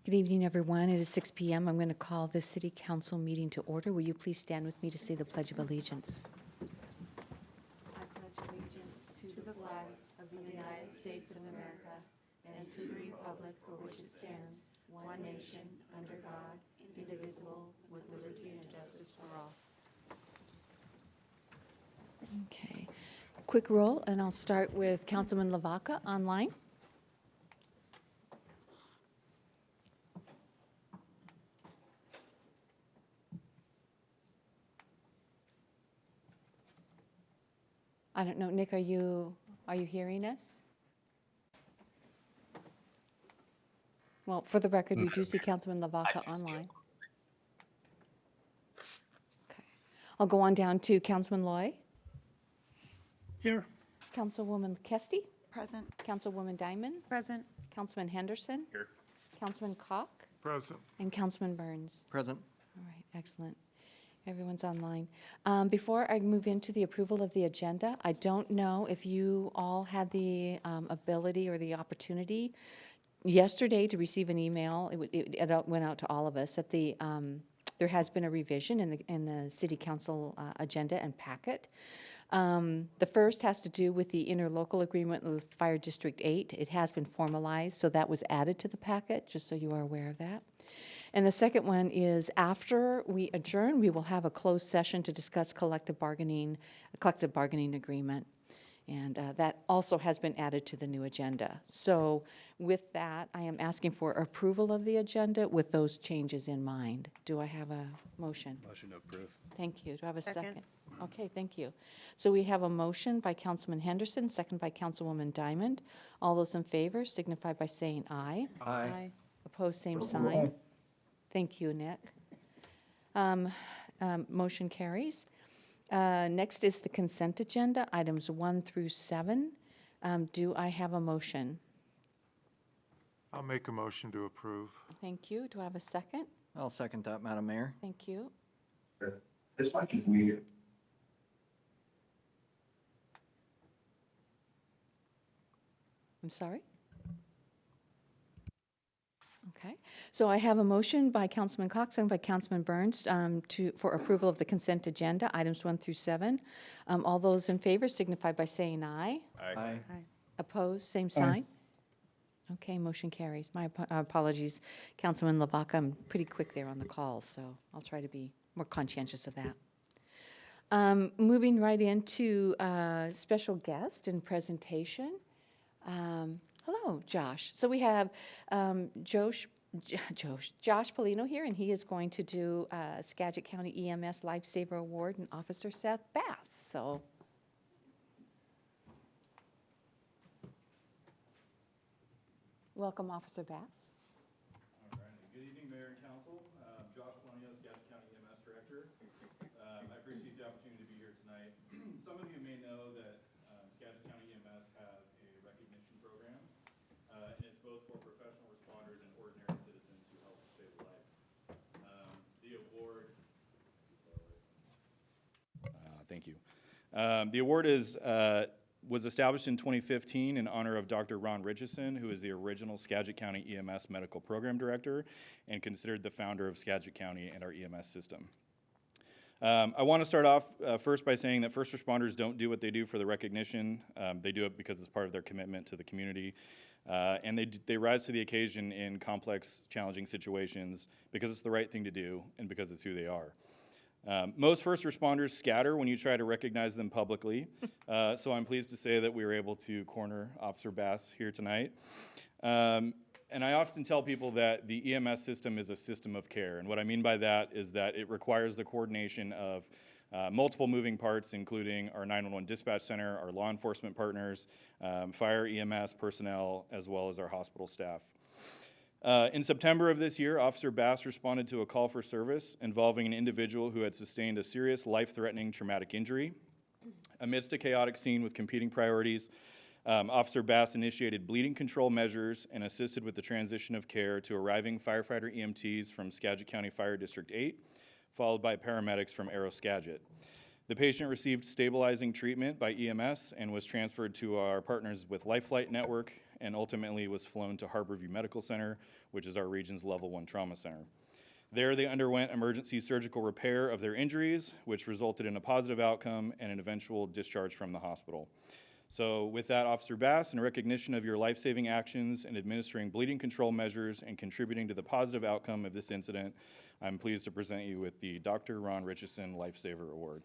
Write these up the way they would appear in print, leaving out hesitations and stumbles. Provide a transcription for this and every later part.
Good evening, everyone. It is 6 p.m. I'm going to call this City Council meeting to order. Will you please stand with me to say the Pledge of Allegiance? I pledge allegiance to the flag of the United States of America and to the republic for which it stands, one nation, under God, indivisible, with liberty and justice for all. Okay. Quick roll, and I'll start with Councilman Lavaca online. I don't know, Nick, are you hearing us? Well, for the record, we do see Councilman Lavaca online. Okay. I'll go on down to Councilman Loy. Here. Councilwoman Kesty. Present. Councilwoman Diamond. Present. Councilman Henderson. Here. Councilman Koch. Present. And Councilman Burns. Present. All right, excellent. Everyone's online. Before I move into the approval of the agenda, I don't know if you all had the ability or the opportunity yesterday to receive an email. It went out to all of us that there has been a revision in the City Council agenda and packet. The first has to do with the interlocal agreement with Fire District 8. It has been formalized, so that was added to the packet, just so you are aware of that. And the second one is after we adjourn, we will have a closed session to discuss a collective bargaining agreement. And that also has been added to the new agenda. So with that, I am asking for approval of the agenda with those changes in mind. Do I have a motion? Motion to approve. Thank you. Do I have a second? Second. Okay, thank you. So we have a motion by Councilman Henderson, second by Councilwoman Diamond. All those in favor signify by saying aye. Aye. Opposed, same sign. Thank you, Nick. Motion carries. Next is the consent agenda, items 1 through 7. Do I have a motion? I'll make a motion to approve. Thank you. Do I have a second? I'll second that, Madam Mayor. Thank you. This mic is weird. I'm sorry? Okay. So I have a motion by Councilman Cox and by Councilman Burns for approval of the consent agenda, items 1 through 7. All those in favor signify by saying aye. Aye. Opposed, same sign. Okay, motion carries. My apologies, Councilman Lavaca. I'm pretty quick there on the call, so I'll try to be more conscientious of that. Moving right into special guest and presentation. Hello, Josh. So we have Josh Polino here, and he is going to do Skagit County EMS Lifesaver Award and Officer Seth Bass. So. Welcome, Officer Bass. All right. Good evening, Mayor and Council. Josh Polino, Skagit County EMS Director. I appreciate the opportunity to be here tonight. Some of you may know that Skagit County EMS has a recognition program, and it's both for professional responders and ordinary citizens who help to save a life. The award. Thank you. The award was established in 2015 in honor of Dr. Ron Richardson, who is the original Skagit County EMS Medical Program Director and considered the founder of Skagit County and our EMS system. I want to start off first by saying that first responders don't do what they do for the recognition. They do it because it's part of their commitment to the community. And they rise to the occasion in complex, challenging situations because it's the right thing to do and because it's who they are. Most first responders scatter when you try to recognize them publicly, so I'm pleased to say that we were able to corner Officer Bass here tonight. And I often tell people that the EMS system is a system of care, and what I mean by that is that it requires the coordination of multiple moving parts, including our 911 dispatch center, our law enforcement partners, fire EMS personnel, as well as our hospital staff. In September of this year, Officer Bass responded to a call for service involving an individual who had sustained a serious life-threatening traumatic injury. Amidst a chaotic scene with competing priorities, Officer Bass initiated bleeding control measures and assisted with the transition of care to arriving firefighter EMTs from Skagit County Fire District 8, followed by paramedics from Aero Skagit. The patient received stabilizing treatment by EMS and was transferred to our partners with Life Flight Network, and ultimately was flown to Harborview Medical Center, which is our region's level 1 trauma center. There, they underwent emergency surgical repair of their injuries, which resulted in a positive outcome and an eventual discharge from the hospital. So with that, Officer Bass, in recognition of your life-saving actions in administering bleeding control measures and contributing to the positive outcome of this incident, I'm pleased to present you with the Dr. Ron Richardson Lifesaver Award.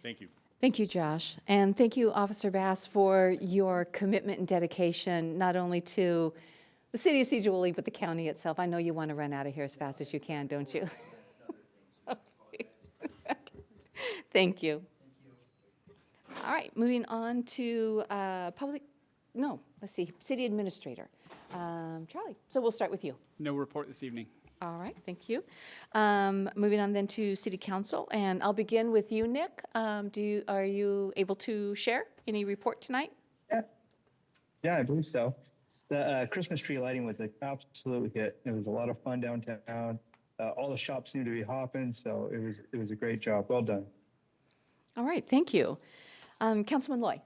Thank you. Thank you, Josh. And thank you, Officer Bass, for your commitment and dedication, not only to the city of Sedro-Woolley, but the county itself. I know you want to run out of here as fast as you can, don't you? Thank you. All right, moving on to City Administrator. Charlie, so we'll start with you. No report this evening. All right, thank you. Moving on then to City Council, and I'll begin with you, Nick. Are you able to share any report tonight? Yeah, I believe so. The Christmas tree lighting was an absolute hit. It was a lot of fun downtown. All the shops seemed to be hopping, so it was a great job. Well done. All right, thank you. Councilman Loy.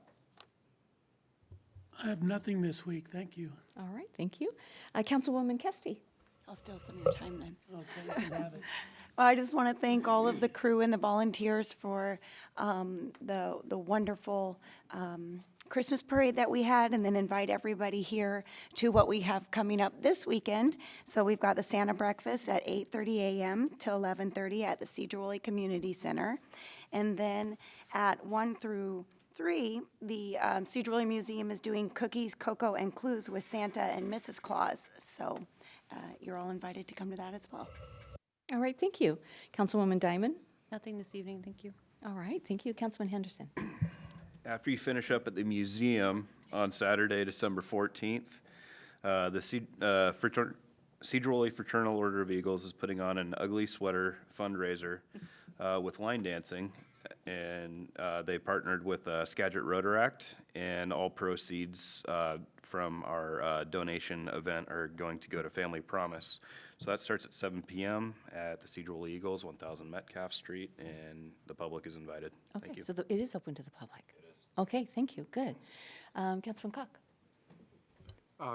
I have nothing this week, thank you. All right, thank you. Councilwoman Kesty. I'll steal some of your time then. Okay, you have it. Well, I just want to thank all of the crew and the volunteers for the wonderful Christmas parade that we had, and then invite everybody here to what we have coming up this weekend. So we've got the Santa breakfast at 8:30 a.m. to 11:30 at the Sedro-Woolley Community Center. And then at 1 through 3, the Sedro-Woolley Museum is doing cookies, cocoa, and clues with Santa and Mrs. Claus. So you're all invited to come to that as well. All right, thank you. Councilwoman Diamond. Nothing this evening, thank you. All right, thank you. Councilman Henderson. After you finish up at the museum on Saturday, December 14th, the Sedro-Woolley Fraternal Order of Eagles is putting on an ugly sweater fundraiser with line dancing, and they partnered with Skagit Rotaract, and all proceeds from our donation event are going to go to Family Promise. So that starts at 7 p.m. at the Sedro-Woolley Eagles, 1000 Metcalf Street, and the public is invited. Okay, Thank you. so it is open to the public. It is. Okay, thank you. Good. Councilman Cock.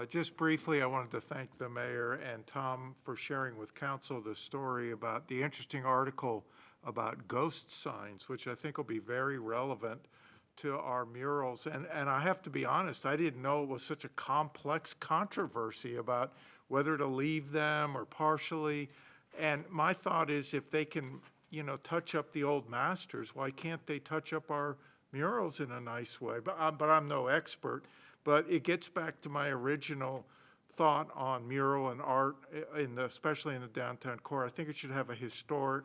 Just briefly, I wanted to thank the mayor and Tom for sharing with council the story about the interesting article about ghost signs, which I think will be very relevant to our murals. And I have to be honest, I didn't know it was such a complex controversy about whether to leave them or partially. And my thought is, if they can, touch up the old masters, why can't they touch up our murals in a nice way? But I'm no expert. But it gets back to my original thought on mural and art, especially in the downtown core. I think it should have a historic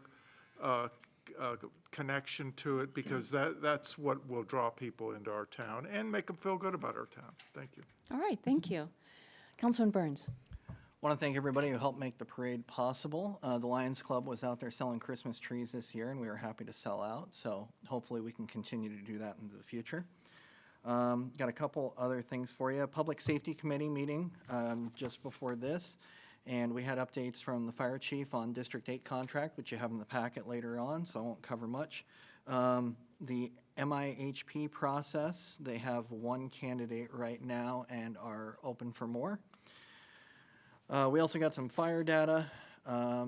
connection to it, because that's what will draw people into our town and make them feel good about our town. Thank you. All right, thank you. Councilman Burns. I want to thank everybody who helped make the parade possible. The Lions Club was out there selling Christmas trees this year, and we were happy to sell out. So hopefully we can continue to do that into the future. Got a couple other things for you. Public Safety Committee meeting just before this, and we had updates from the fire chief on District 8 contract, which you have in the packet later on, so I won't cover much. The MIHP process, they have one candidate right now and are open for more. We also got some fire data. Got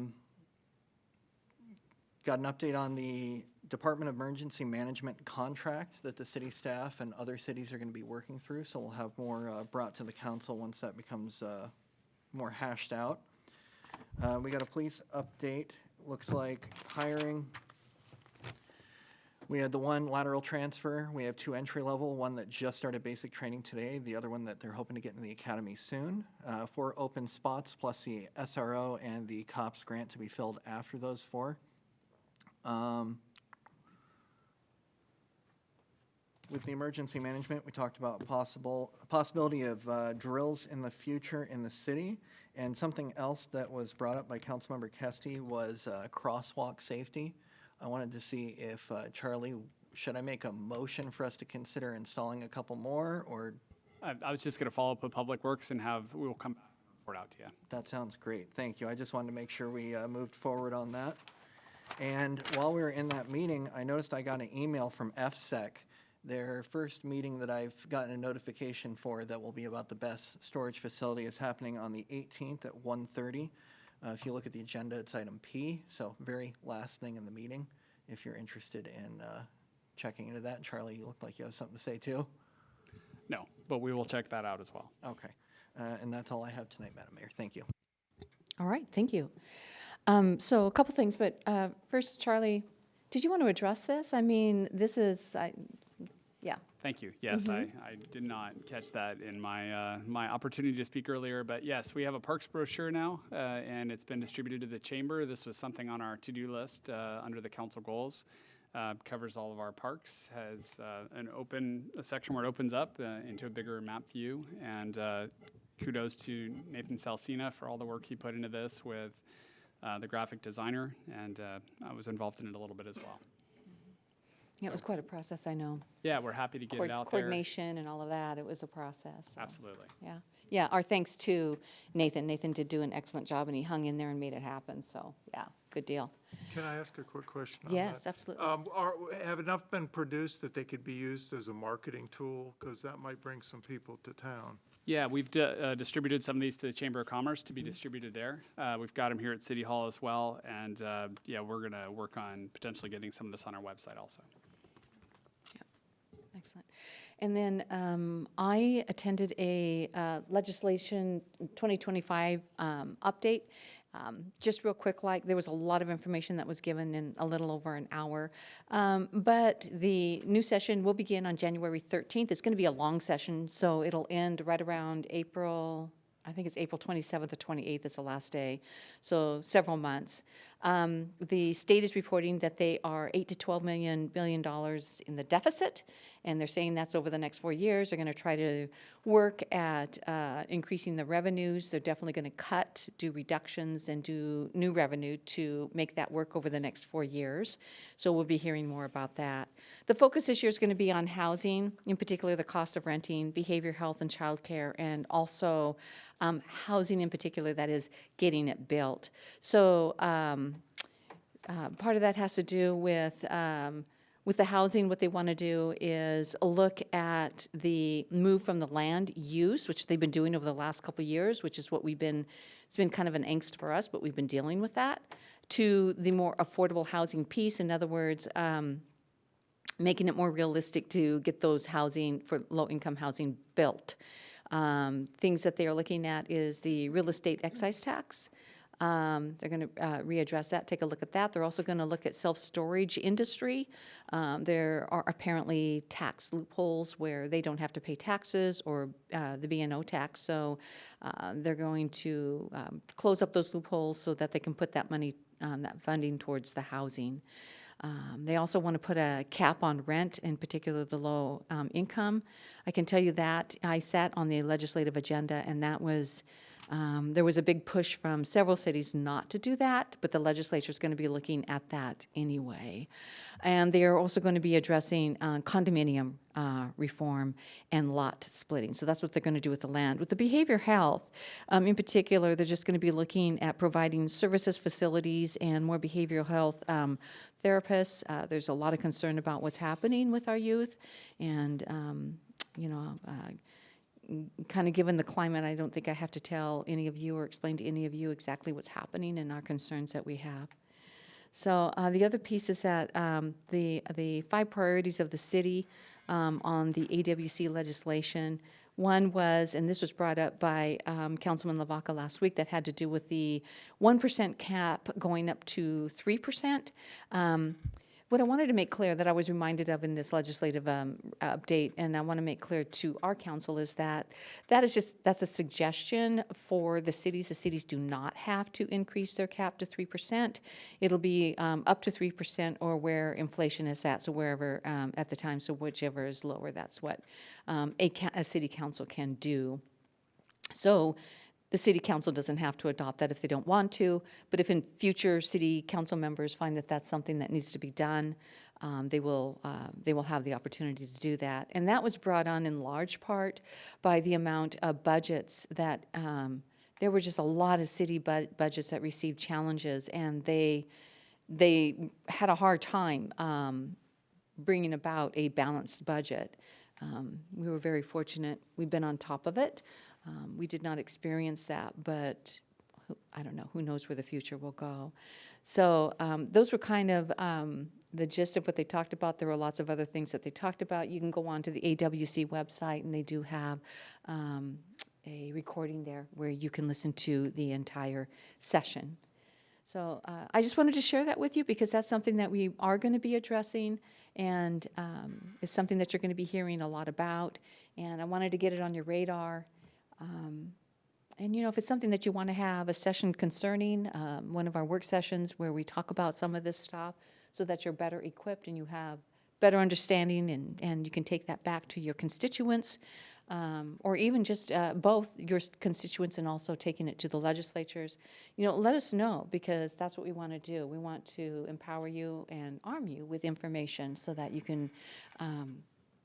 an update on the Department of Emergency Management contract that the city staff and other cities are going to be working through, so we'll have more brought to the council once that becomes more hashed out. We got a police update. Looks like hiring. We had the one lateral transfer. We have 2 entry level, one that just started basic training today, the other one that they're hoping to get into the academy soon. 4 open spots plus the SRO and the COPS grant to be filled after those 4. With the emergency management, we talked about possibility of drills in the future in the city, and something else that was brought up by Councilmember Kesty was crosswalk safety. I wanted to see if Charlie, should I make a motion for us to consider installing a couple more, or I was just going to follow up with Public Works and we will come back and report out to you. That sounds great. Thank you. I just wanted to make sure we moved forward on that. And while we were in that meeting, I noticed I got an email from FSEC, their first meeting that I've gotten a notification for that will be about the best storage facility is happening on the 18th at 1:30. If you look at the agenda, it's item P, so very last thing in the meeting, if you're interested in checking into that. Charlie, you look like you have something to say too. No, but we will check that out as well. Okay. And that's all I have tonight, Madam Mayor. Thank you. All right, thank you. So a couple things, but first, Charlie, did you want to address this? I mean, this is, yeah. Thank you. Yes, I did not catch that in my my opportunity to speak earlier, but yes, we have a parks brochure now, and it's been distributed to the chamber. This was something on our to-do list under the council goals. Covers all of our parks, has a section where it opens up into a bigger map view, and kudos to Nathan Salsina for all the work he put into this with the graphic designer, and I was involved in it a little bit as well. Yeah, it was quite a process, I know. Yeah, we're happy to get it out there. Coordination and all of that, it was a process. So, Absolutely. yeah. Yeah, our thanks to Nathan. Nathan did do an excellent job, and he hung in there and made it happen, so, yeah, good deal. Can I ask a quick question on that? Yes, absolutely. Have enough been produced that they could be used as a marketing tool? Because that might bring some people to town. Yeah, we've distributed some of these to the Chamber of Commerce to be distributed there. We've got them here at City Hall as well, and yeah, we're going to work on potentially getting some of this on our website also. Excellent. And then I attended a legislation 2025 update. Just real quick, there was a lot of information that was given in a little over an hour. But the new session will begin on January 13th. It's going to be a long session, so it'll end right around April, I think it's April 27th or 28th is the last day, so several months. The state is reporting that they are $8 to $12 billion in the deficit, and they're saying that's over the next 4 years. They're going to try to work at increasing the revenues. They're definitely going to do reductions, and do new revenue to make that work over the next 4 years. So we'll be hearing more about that. The focus this year is going to be on housing, in particular the cost of renting, behavior health and childcare, and also housing in particular, that is getting it built. So part of that has to do with the housing. What they want to do is look at the move from the land use, which they've been doing over the last couple of years, which is what it's been kind of an angst for us, but we've been dealing with that, to the more affordable housing piece. In other words, making it more realistic to get those housing for low-income housing built. Things that they are looking at is the real estate excise tax. They're going to readdress that, take a look at that. They're also going to look at self-storage industry. There are apparently tax loopholes where they don't have to pay taxes or the B&O tax. So they're going to close up those loopholes so that they can put that money, that funding towards the housing. They also want to put a cap on rent, in particular the low income. I can tell you that I sat on the legislative agenda, and that was there was a big push from several cities not to do that, but the legislature is going to be looking at that anyway. And they are also going to be addressing condominium reform and lot splitting. So that's what they're going to do with the land. With the behavior health, in particular, they're just going to be looking at providing services, facilities, and more behavioral health therapists. There's a lot of concern about what's happening with our youth, and kind of given the climate, I don't think I have to tell any of you or explain to any of you exactly what's happening and our concerns that we have. So the other piece is that the 5 priorities of the city on the AWC legislation. One was, and this was brought up by Councilman Lavaca last week, that had to do with the 1% cap going up to 3%. What I wanted to make clear that I was reminded of in this legislative update, and I want to make clear to our council, is that that's a suggestion for the cities. The cities do not have to increase their cap to 3%. It'll be up to 3% or where inflation is at, so wherever at the time, so whichever is lower, that's what a city council can do. So the city council doesn't have to adopt that if they don't want to, but if in future city council members find that that's something that needs to be done, they will have the opportunity to do that. And that was brought on in large part by the amount of budgets that, there were just a lot of city budgets that received challenges, and they had a hard time bringing about a balanced budget. We were very fortunate. We've been on top of it. We did not experience that, but I don't know, who knows where the future will go. So those were kind of the gist of what they talked about. There were lots of other things that they talked about. You can go on to the AWC website, and they do have a recording there where you can listen to the entire session. So I just wanted to share that with you because that's something that we are going to be addressing, and it's something that you're going to be hearing a lot about, and I wanted to get it on your radar. And, you know, if it's something that you want to have a session concerning, one of our work sessions where we talk about some of this stuff so that you're better equipped and you have better understanding, and you can take that back to your constituents, or even just both your constituents and also taking it to the legislatures. You know, let us know, because that's what we want to do. We want to empower you and arm you with information so that you can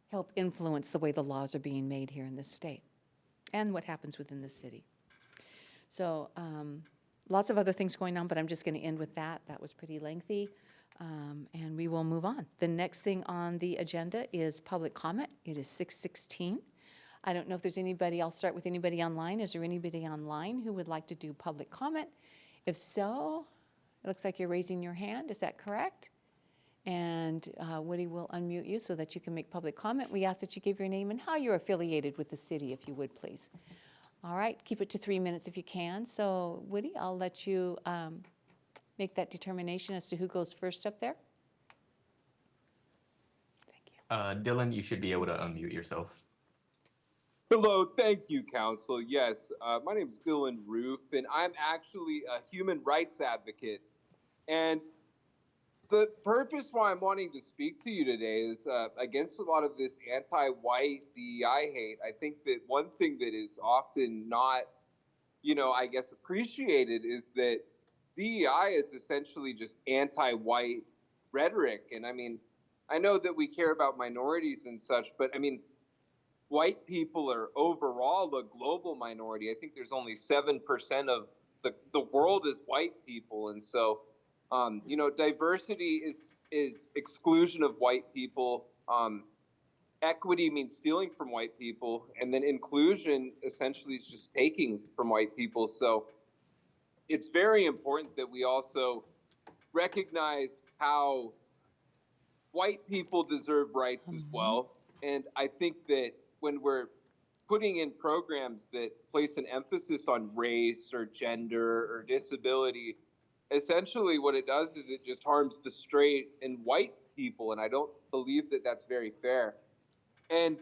help influence the way the laws are being made here in this state and what happens within the city. So lots of other things going on, but I'm just going to end with that. That was pretty lengthy, and we will move on. The next thing on the agenda is public comment. It is 6:16. I don't know if there's anybody, I'll start with anybody online. Is there anybody online who would like to do public comment? If so, it looks like you're raising your hand. Is that correct? And Woody will unmute you so that you can make public comment. We ask that you give your name and how you're affiliated with the city, if you would, please. All right, keep it to 3 minutes if you can. So Woody, I'll let you make that determination as to who goes first up there. Thank you. Dylan, you should be able to unmute yourself. Hello, thank you, Council. Yes, my name is Dylan Roof, and I'm actually a human rights advocate. And the purpose why I'm wanting to speak to you today is against a lot of this anti-white DEI hate. I think that one thing that is often not, I guess, appreciated is that DEI is essentially just anti-white rhetoric. And I mean, I know that we care about minorities and such, but I mean, white people are overall a global minority. I think there's only 7% of the world is white people. And so, diversity is exclusion of white people. Equity means stealing from white people. And then inclusion essentially is just taking from white people. So it's very important that we also recognize how white people deserve rights as well. And I think that when we're putting in programs that place an emphasis on race or gender or disability, essentially what it does is it just harms the straight and white people. And I don't believe that that's very fair. And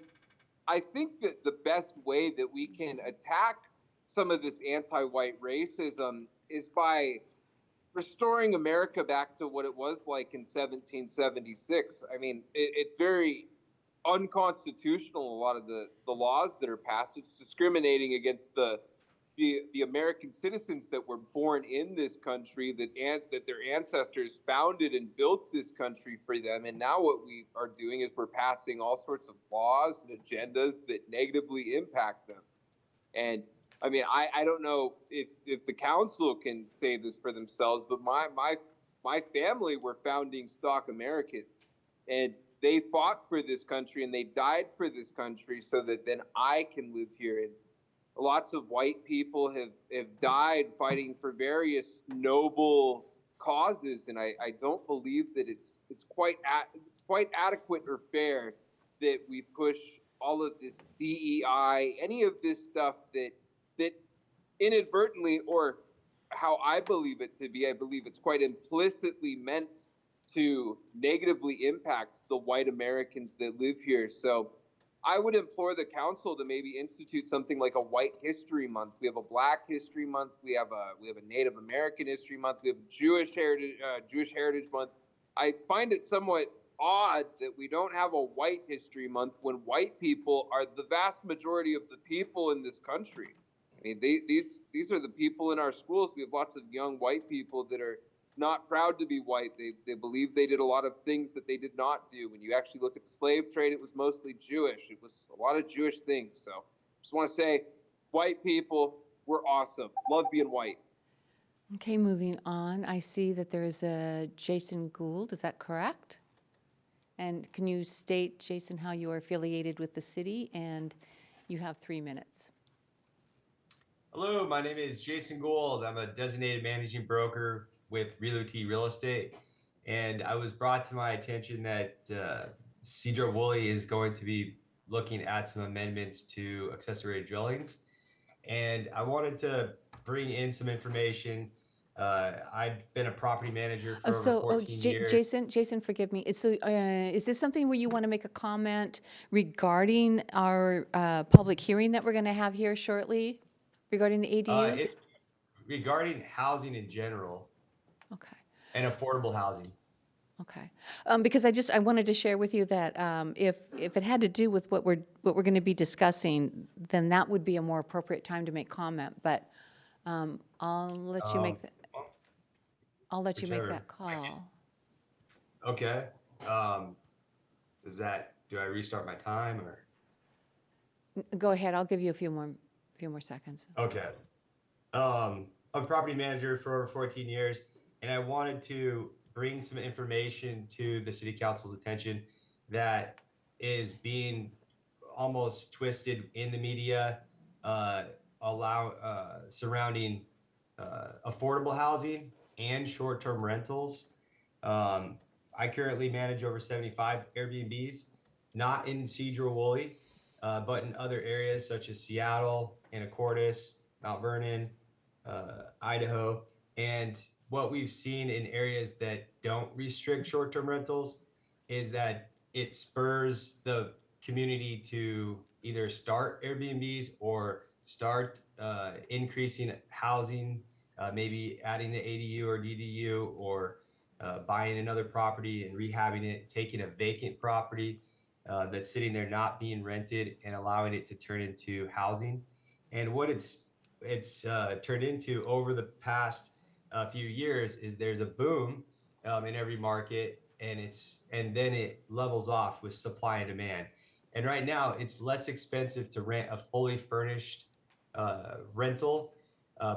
I think that the best way that we can attack some of this anti-white racism is by restoring America back to what it was like in 1776. I mean, it's very unconstitutional, a lot of the laws that are passed. It's discriminating against the American citizens that were born in this country, that their ancestors founded and built this country for them. And now what we are doing is we're passing all sorts of laws and agendas that negatively impact them. And I mean, I don't know if the council can say this for themselves, but my family were founding stock Americans, and they fought for this country and they died for this country so that then I can live here. And lots of white people have died fighting for various noble causes, and I don't believe that it's quite adequate or fair that we push all of this DEI, any of this stuff that inadvertently, or how I believe it to be, I believe it's quite implicitly meant to negatively impact the white Americans that live here. So I would implore the council to maybe institute something like a White History Month. We have a Black History Month. We have a Native American History Month. We have Jewish Heritage Month. I find it somewhat odd that we don't have a White History Month when white people are the vast majority of the people in this country. I mean, these are the people in our schools. We have lots of young white people that are not proud to be white. They believe they did a lot of things that they did not do. When you actually look at the slave trade, it was mostly Jewish. It was a lot of Jewish things. So just want to say, white people, we're awesome. Love being white. Okay, moving on. I see that there is a Jason Gould, is that correct? And can you state, Jason, how you are affiliated with the city? And you have 3 minutes. Hello, my name is Jason Gould. I'm a designated managing broker with Realty Real Estate. And I was brought to my attention that Sedro-Woolley is going to be looking at some amendments to accessory dwellings. And I wanted to bring in some information. I've been a property manager for over 14 years. Jason, forgive me. So, is this something where you want to make a comment regarding our public hearing that we're going to have here shortly regarding the ADUs? Regarding housing in general Okay. and affordable housing. Okay, because I wanted to share with you that if it had to do with what we're going to be discussing, then that would be a more appropriate time to make comment. But I'll let you make that. I'll let you make that call. Okay. Do I restart my time or? Go ahead. I'll give you a few more seconds. Okay. I'm a property manager for over 14 years, and I wanted to bring some information to the city council's attention that is being almost twisted in the media, surrounding affordable housing and short-term rentals. I currently manage over 75 Airbnbs, not in Sedro-Woolley, but in other areas such as Seattle, Anacortes, Mount Vernon, Idaho. And what we've seen in areas that don't restrict short-term rentals is that it spurs the community to either start Airbnbs or start increasing housing, maybe adding an ADU or DDU, or buying another property and rehabbing it, taking a vacant property that's sitting there not being rented and allowing it to turn into housing. And what it's turned into over the past few years is there's a boom in every market, and then it levels off with supply and demand. And right now, it's less expensive to rent a fully furnished rental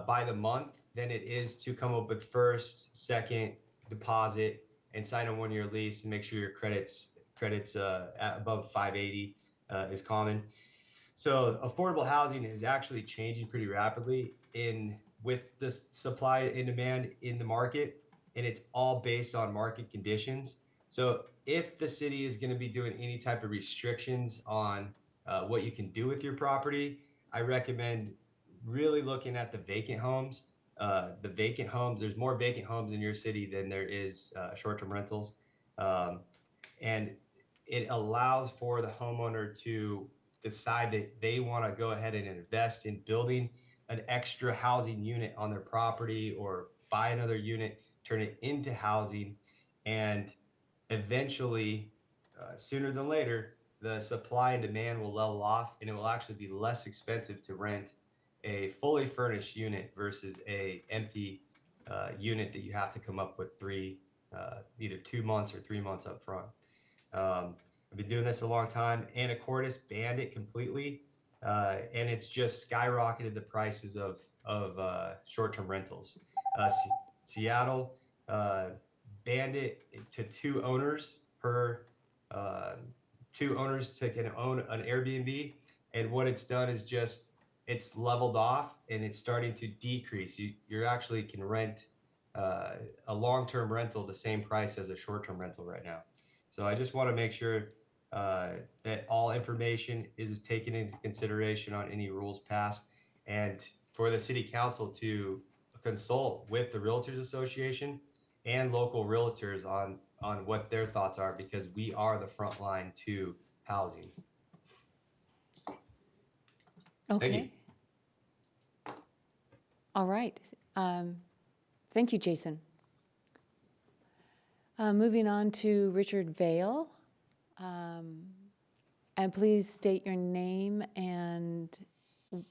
by the month than it is to come up with first, second deposit and sign a 1-year lease and make sure your credits at above 580 is common. So affordable housing is actually changing pretty rapidly with the supply and demand in the market, and it's all based on market conditions. So if the city is going to be doing any type of restrictions on what you can do with your property, I recommend really looking at the vacant homes. There's more vacant homes in your city than there is short-term rentals. And it allows for the homeowner to decide that they want to go ahead and invest in building an extra housing unit on their property or buy another unit, turn it into housing, and eventually, sooner than later, the supply and demand will level off, and it will actually be less expensive to rent a fully furnished unit versus a empty unit that you have to come up with either 2 months or 3 months up front. I've been doing this a long time. Anacortes banned it completely, and it's just skyrocketed the prices of short-term rentals. Seattle banned it to 2 owners can own an Airbnb, and what it's done is just it's leveled off and it's starting to decrease. You actually can rent a long-term rental the same price as a short-term rental right now. So I just want to make sure that all information is taken into consideration on any rules passed, and for the city council to consult with the Realtors Association and local realtors on what their thoughts are, because we are the front line to housing. Okay. All right. Thank you, Jason. Moving on to Richard Vale. And please state your name and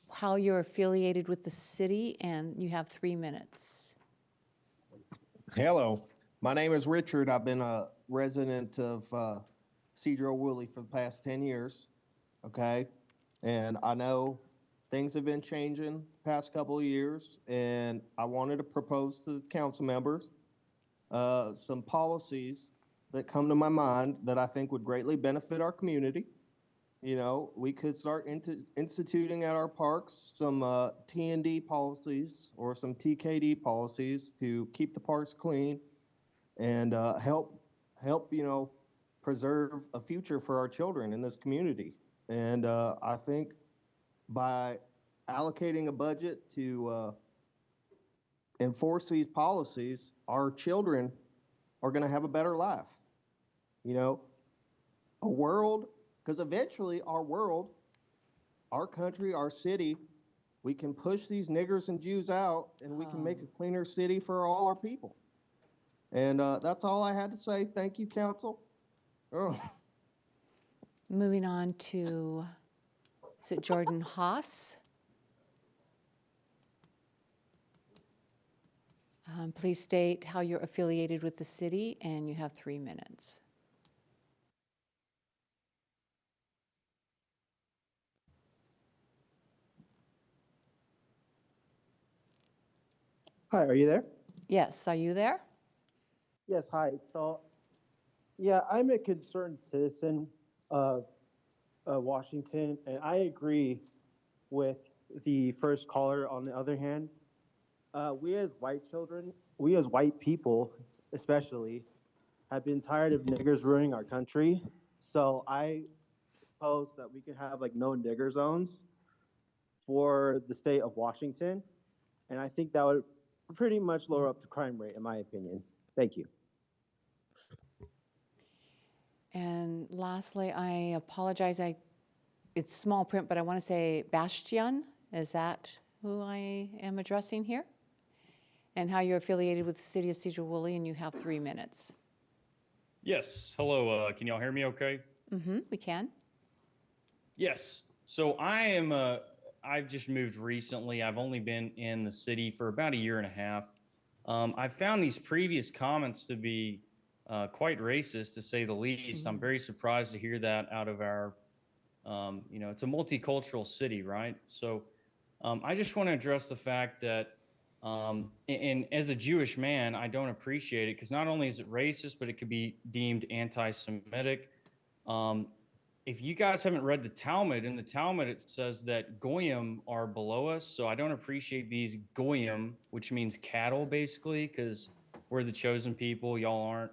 how you're affiliated with the city, and you have 3 minutes. Hello, my name is Richard. I've been a resident of Sedro-Woolley for the past 10 years, okay? And I know things have been changing the past couple of years, and I wanted to propose to the council members some policies that come to my mind that I think would greatly benefit our community. You know, we could start instituting at our parks some T&D policies or some TKD policies to keep the parks clean and help preserve a future for our children in this community. And I think by allocating a budget to enforce these policies, our children are going to have a better life. You know, a world, because eventually our world, our country, our city, we can push these niggers and Jews out, and we can make a cleaner city for all our people. And that's all I had to say. Thank you, council. Oh. Moving on to, is it Jordan Haas? Please state how you're affiliated with the city, and you have 3 minutes. Hi, are you there? Yes, are you there? Yes, hi. So, yeah, I'm a concerned citizen of Washington, and I agree with the first caller. On the other hand, we as white people especially, have been tired of niggers ruining our country. So I propose that we could have like no nigger zones for the state of Washington. And I think that would pretty much lower up the crime rate, in my opinion. Thank you. And lastly, I apologize, it's small print, but I want to say Bastian, is that who I am addressing here? And how you're affiliated with the city of Sedro-Woolley, and you have 3 minutes. Yes. Hello. Can y'all hear me okay? We can. Yes. So I've just moved recently. I've only been in the city for about a year and a half. I found these previous comments to be quite racist, to say the least. I'm very surprised to hear that out of our, it's a multicultural city, right? So I just want to address the fact that, and as a Jewish man, I don't appreciate it because not only is it racist, but it could be deemed anti-Semitic. If you guys haven't read the Talmud, in the Talmud it says that goyim are below us, so I don't appreciate these goyim, which means cattle basically, because we're the chosen people, y'all aren't.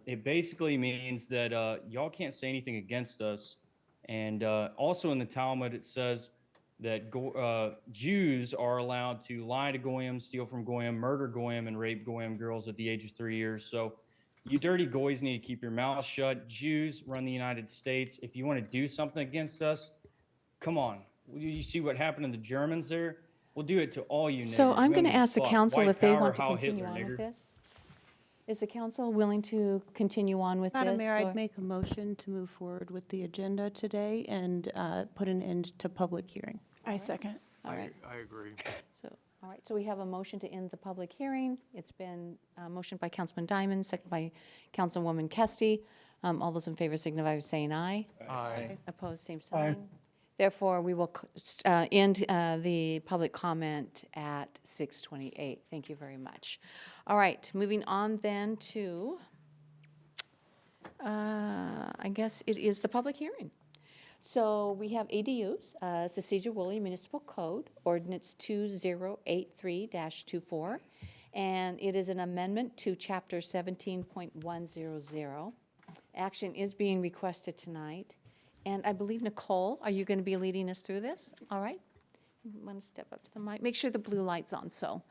It basically means that y'all can't say anything against us. And also in the Talmud it says that Jews are allowed to lie to goyim, steal from goyim, murder goyim, and rape goyim girls at the age of 3 years. So you dirty goys need to keep your mouth shut. Jews run the United States. If you want to do something against us, come on. You see what happened to the Germans there? We'll do it to all you niggers. So I'm We going don't to give a ask the fuck. council White if they power, want to Heil continue Hitler, on with nigger. this. Is the council willing to continue on with this? Madam Mayor, or- I'd make a motion to move forward with the agenda today and put an end to public hearing. I second. All right. I agree. So, all right, so we have a motion to end the public hearing. It's been motioned by Councilman Diamond, second by Councilwoman Kesty. All those in favor signify by saying aye. Aye. Opposed, same sign. Therefore, we will end the public comment at 6:28. Thank you very much. All right, moving on then to, I guess it is the public hearing. So we have ADUs, it's the Sedro-Woolley Municipal Code, Ordinance 2083-24, and it is an amendment to Chapter 17.100. Action is being requested tonight. And I believe, Nicole, are you going to be leading us through this? All right. You want to step up to the mic? Make sure the blue light's on, so.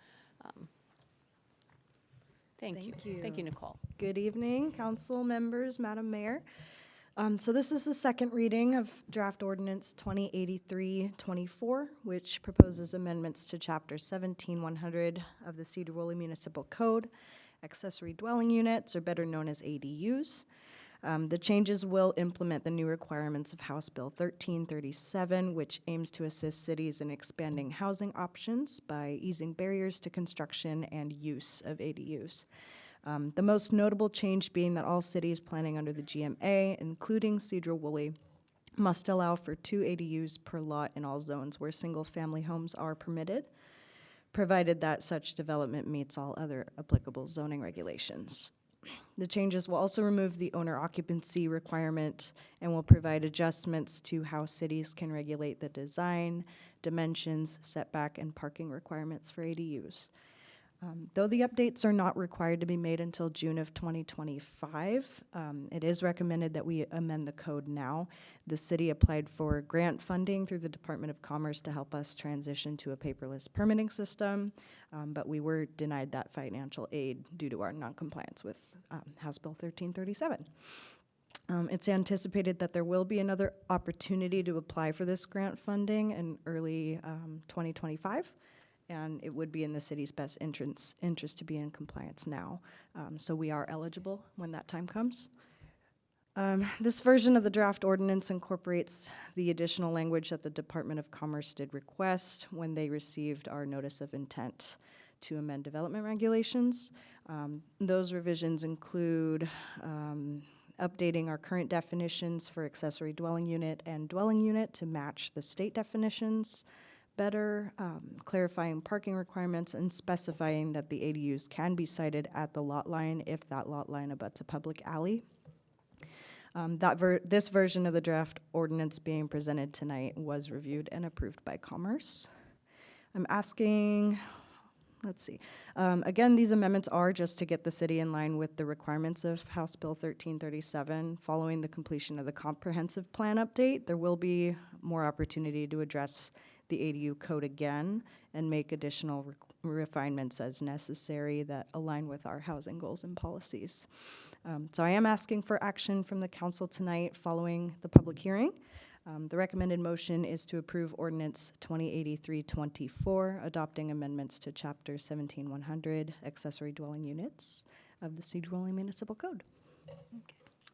Thank you. Thank you, Nicole. Good evening, council members, Madam Mayor. So this is the second reading of draft ordinance 2083-24, which proposes amendments to chapter 17-100 of the Sedro-Woolley Municipal Code, accessory dwelling units, or better known as ADUs. The changes will implement the new requirements of House Bill 1337, which aims to assist cities in expanding housing options by easing barriers to construction and use of ADUs. The most notable change being that all cities planning under the GMA, including Sedro-Woolley, must allow for 2 ADUs per lot in all zones where single-family homes are permitted, provided that such development meets all other applicable zoning regulations. The changes will also remove the owner occupancy requirement and will provide adjustments to how cities can regulate the design, dimensions, setback, and parking requirements for ADUs. Though the updates are not required to be made until June of 2025, it is recommended that we amend the code now. The city applied for grant funding through the Department of Commerce to help us transition to a paperless permitting system, but we were denied that financial aid due to our noncompliance with House Bill 1337. It's anticipated that there will be another opportunity to apply for this grant funding in early 2025. And it would be in the city's best interest to be in compliance now. So we are eligible when that time comes. This version of the draft ordinance incorporates the additional language that the Department of Commerce did request when they received our notice of intent to amend development regulations. Those revisions include updating our current definitions for accessory dwelling unit and dwelling unit to match the state definitions better, clarifying parking requirements, and specifying that the ADUs can be sited at the lot line if that lot line abuts a public alley. This version of the draft ordinance being presented tonight was reviewed and approved by Commerce. I'm asking, let's see. Again, these amendments are just to get the city in line with the requirements of House Bill 1337. Following the completion of the comprehensive plan update, there will be more opportunity to address the ADU code again and make additional refinements as necessary that align with our housing goals and policies. So I am asking for action from the council tonight following the public hearing. The recommended motion is to approve ordinance 2083-24, adopting amendments to chapter 17100, accessory dwelling units of the Sedro-Woolley Municipal Code.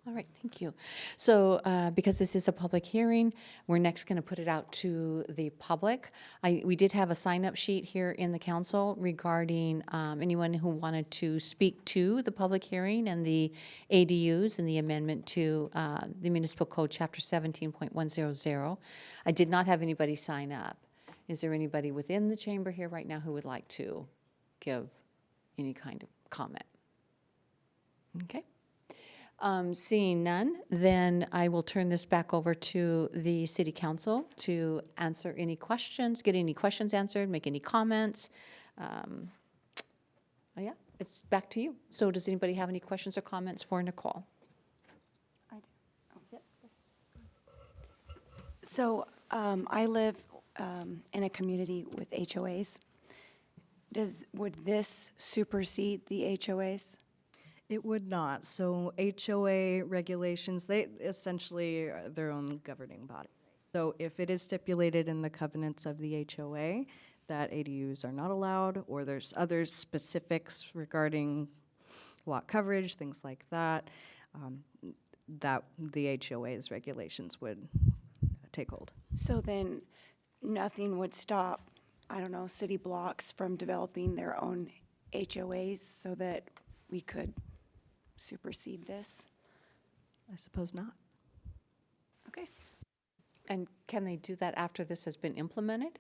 All right, thank you. So because this is a public hearing, we're next going to put it out to the public. We did have a sign-up sheet here in the council regarding anyone who wanted to speak to the public hearing and the ADUs and the amendment to the Municipal Code, Chapter 17.100. I did not have anybody sign up. Is there anybody within the chamber here right now who would like to give any kind of comment? Okay. Seeing none, then I will turn this back over to the City Council to answer any questions, get any questions answered, make any comments. Yeah, it's back to you. So does anybody have any questions or comments for Nicole? I do. So I live in a community with HOAs. Would this supersede the HOAs? It would not. So HOA regulations, they essentially are their own governing body. So if it is stipulated in the covenants of the HOA that ADUs are not allowed, or there's other specifics regarding lot coverage, things like that, that the HOA's regulations would take hold. So then nothing would stop, I don't know, city blocks from developing their own HOAs so that we could supersede this? I suppose not. Okay. And can they do that after this has been implemented?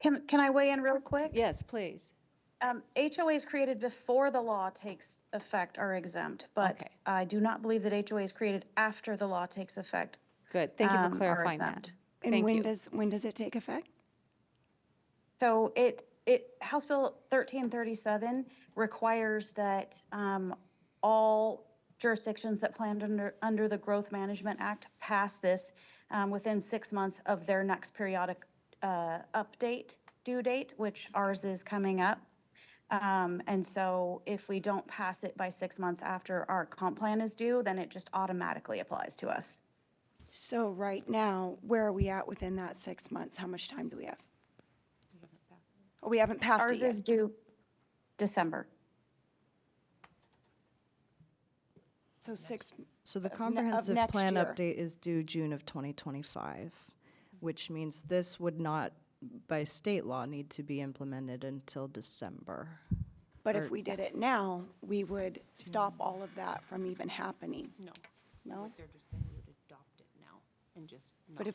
Can I weigh in real quick? Yes, please. HOAs created before the law takes effect are exempt, but Okay. I do not believe that HOAs created after the law takes effect. Good. Thank you for are clarifying that. exempt. And Thank when you. does it take effect? So House Bill 1337 requires that all jurisdictions that planned under the Growth Management Act pass this within 6 months of their next periodic update due date, which ours is coming up. And so if we don't pass it by 6 months after our comp plan is due, then it just automatically applies to us. So right now, where are we at within that 6 months? How much time do we have? Oh, we haven't passed Ours it yet. is due December. So So the of comprehensive next plan year. update is due June of 2025, which means this would not, by state law, need to be implemented until December. But if we did it now, we would stop all of that from even happening. No. No? They're just saying we would adopt it now and just But if,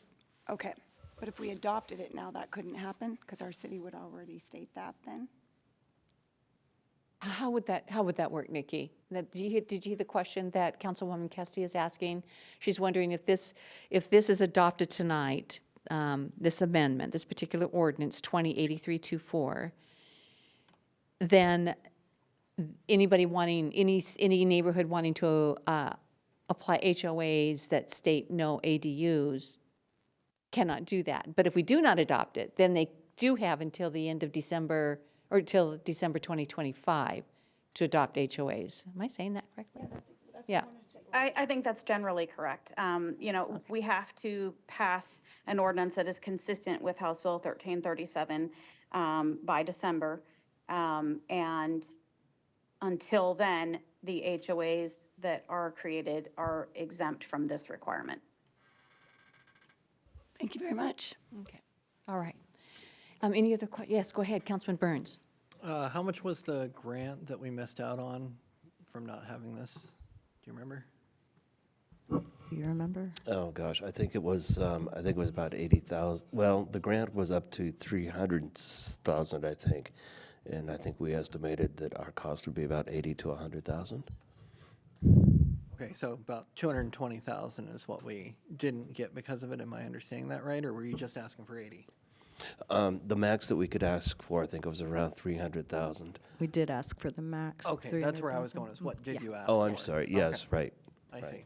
okay, but if we adopted it now, that couldn't happen, because our city would already state that then? How would that work, Nikki? Did you hear the question that Councilwoman Kesty is asking? She's wondering if this is adopted tonight, this amendment, this particular ordinance, 2083-24, then anybody wanting, any neighborhood wanting to apply HOAs that state no ADUs cannot do that. But if we do not adopt it, then they do have until the end of December, or till December 2025 to adopt HOAs. Am I saying that correctly? Yeah. I think that's generally correct. You know, we have to pass an ordinance that is consistent with House Bill 1337 by December. And until then, the HOAs that are created are exempt from this requirement. Thank you very much. Okay. All right. Any other yes, go ahead, Councilman Burns. How much was the grant that we missed out on from not having this? Do you remember? Do you remember? Oh, gosh, I think it was about 80,000. Well, the grant was up to 300,000, I think. And I think we estimated that our cost would be about 80 to 100,000. Okay, so about 220,000 is what we didn't get because of it. Am I understanding that right, or were you just asking for 80? The max that we could ask for, I think it was around 300,000. We did ask for the max. Okay, that's where I was 300,000. going, is what did you ask Oh, for? I'm sorry. Yes, right. I right. see.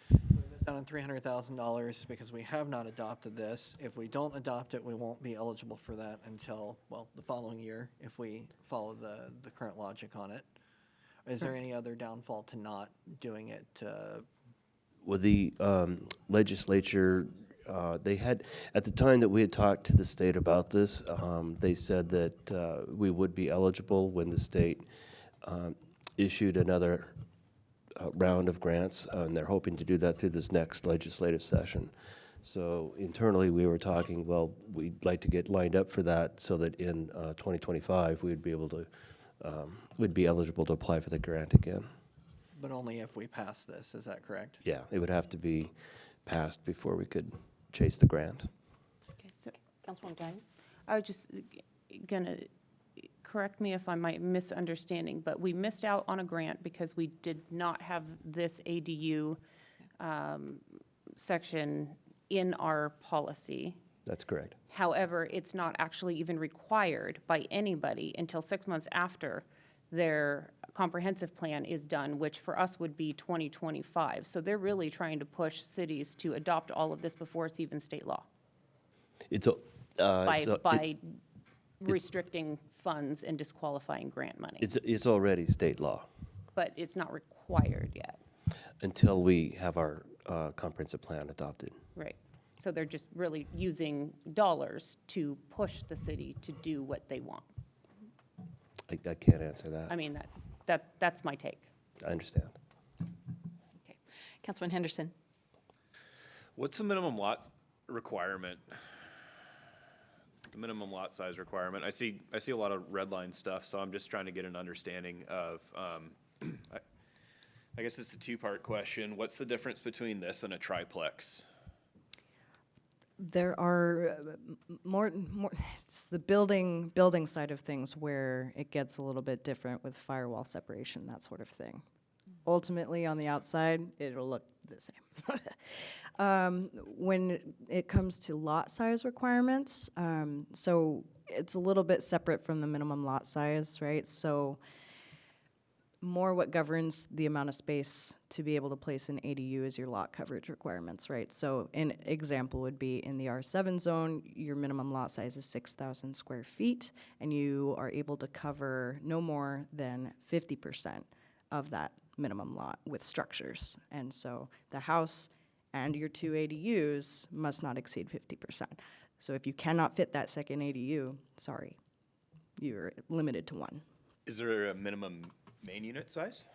We missed out on $300,000 because we have not adopted this. If we don't adopt it, we won't be eligible for that until, well, the following year, if we follow the current logic on it. Is there any other downfall to not doing it? Well, the legislature, they had, at the time that we had talked to the state about this, they said that we would be eligible when the state issued another round of grants, and they're hoping to do that through this next legislative session. So internally, we were talking, well, we'd like to get lined up for that so that in 2025, we'd be able to, we'd be eligible to apply for the grant again. But only if we pass this, is that correct? Yeah, it would have to be passed before we could chase the grant. Okay, so Councilwoman Diamond? I was just gonna, correct me if I'm misunderstanding, but we missed out on a grant because we did not have this ADU section in our policy. That's correct. However, it's not actually even required by anybody until 6 months after their comprehensive plan is done, which for us would be 2025. So they're really trying to push cities to adopt all of this before it's even state law It's a, by restricting funds and disqualifying grant money. it's already state law But it's not required yet, until we have our comprehensive plan adopted. right? So they're just really using dollars to push the city to do what they want. I can't answer that. I mean, that's my take. I understand. Okay. Councilman Henderson? What's the minimum lot requirement? The minimum lot size requirement? I see a lot of red line stuff, so I'm just trying to get an understanding of, I guess it's a two-part question. What's the difference between this and a triplex? There are more, it's the building side of things where it gets a little bit different with firewall separation, that sort of thing. Ultimately, on the outside, it'll look the same. When it comes to lot size requirements, so it's a little bit separate from the minimum lot size, right? So more what governs the amount of space to be able to place an ADU is your lot coverage requirements, right? So an example would be in the R7 zone, your minimum lot size is 6,000 square feet, and you are able to cover no more than 50% of that minimum lot with structures. And so the house and your two ADUs must not exceed 50%. So if you cannot fit that second ADU, sorry, you're limited to one. Is there a minimum main unit size?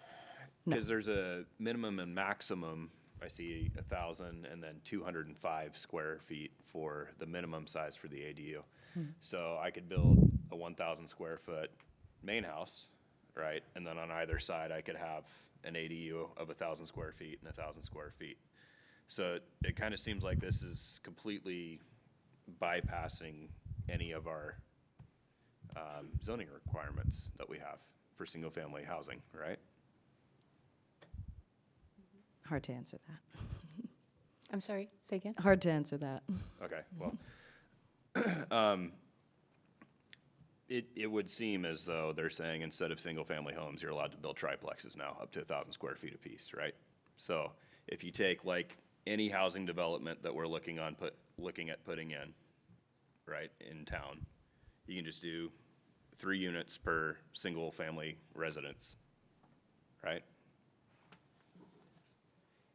Because there's a minimum and maximum, I see 1,000 and then 205 square feet for the minimum size for the ADU. So I could build a 1,000 square foot main house, right? And then on either side, I could have an ADU of 1,000 square feet and 1,000 square feet. So it kind of seems like this is completely bypassing any of our zoning requirements that we have for single-family housing, right? Hard to answer that. I'm sorry, say again? Hard to answer that. Okay, well, it would seem as though they're saying instead of single-family homes, you're allowed to build triplexes now, up to 1,000 square feet apiece, right? So if you take like any housing development that we're looking at putting in, right, in town, you can just do 3 units per single-family residence, right?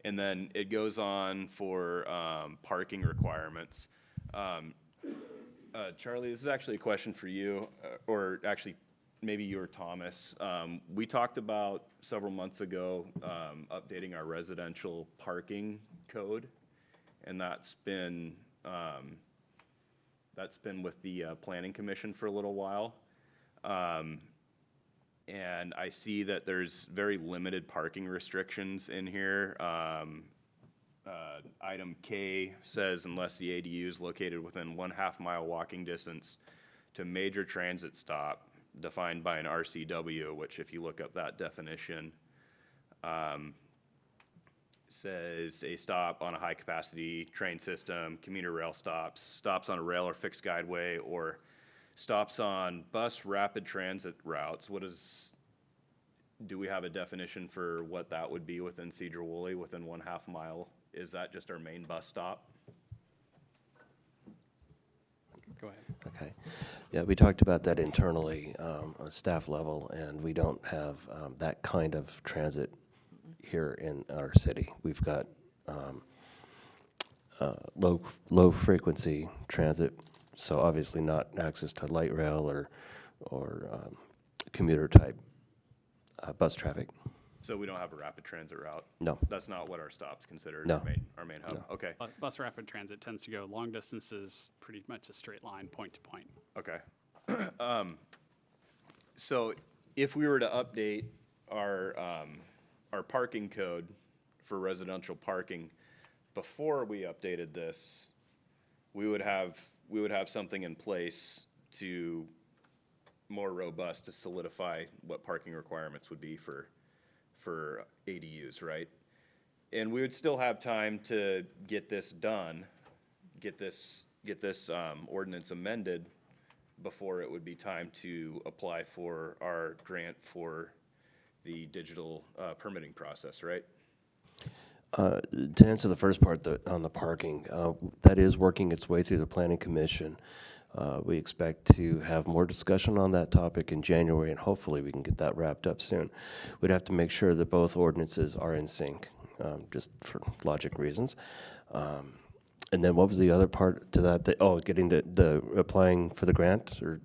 And then it goes on for parking requirements. Charlie, this is actually a question for you, or actually maybe you or Thomas. We talked about several months ago updating our residential parking code, and that's been with the Planning Commission for a little while. And I see that there's very limited parking restrictions in here. Item K says unless the ADU is located within 1/2 mile walking distance to major transit stop defined by an RCW, which if you look up that definition, says a stop on a high capacity train system, commuter rail stops, stops on a rail or fixed guideway, or stops on bus rapid transit routes. Do we have a definition for what that would be within Sedro-Woolley, within 1/2 mile? Is that just our main bus stop? Go ahead. Okay. Yeah, we talked about that internally on a staff level, and we don't have that kind of transit here in our city. We've got low frequency transit, so obviously not access to light rail or commuter type bus traffic. So we don't have a rapid transit route? No. That's not what our stop's considered, No. our main hub? No. Okay, Bus rapid transit tends to go long distances, pretty much a straight line, point to point. okay. So if we were to update our parking code for residential parking, before we updated this, we would have something in place to more robust to solidify what parking requirements would be for ADUs, right? And we would still have time to get this done, get this ordinance amended before it would be time to apply for our grant for the digital permitting process, right? To answer the first part on the parking, that is working its way through the Planning Commission. We expect to have more discussion on that topic in January, and hopefully we can get that wrapped up soon. We'd have to make sure that both ordinances are in sync, just for logic reasons. And then what was the other part to that? Getting the applying for the grant, or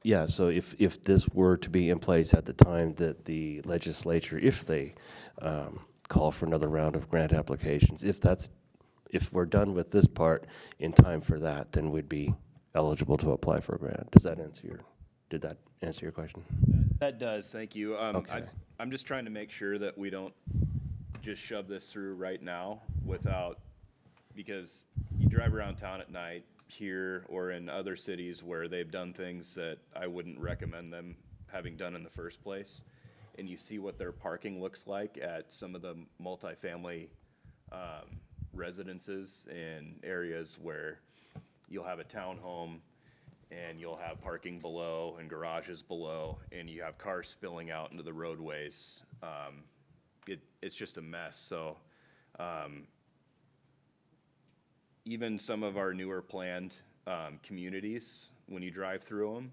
yeah. So if this were to be in place at the time that the legislature, if they call for another round of grant applications, if we're done with this part in time for that, then we'd be eligible to apply for a grant. Did that answer your question? That does, thank you. Okay. I'm just trying to make sure that we don't just shove this through right now because you drive around town at night here or in other cities where they've done things that I wouldn't recommend them having done in the first place, and you see what their parking looks like at some of the multifamily residences in areas where you'll have a townhome and you'll have parking below and garages below, and you have cars spilling out into the roadways. It's just a mess. So even some of our newer planned communities, when you drive through them,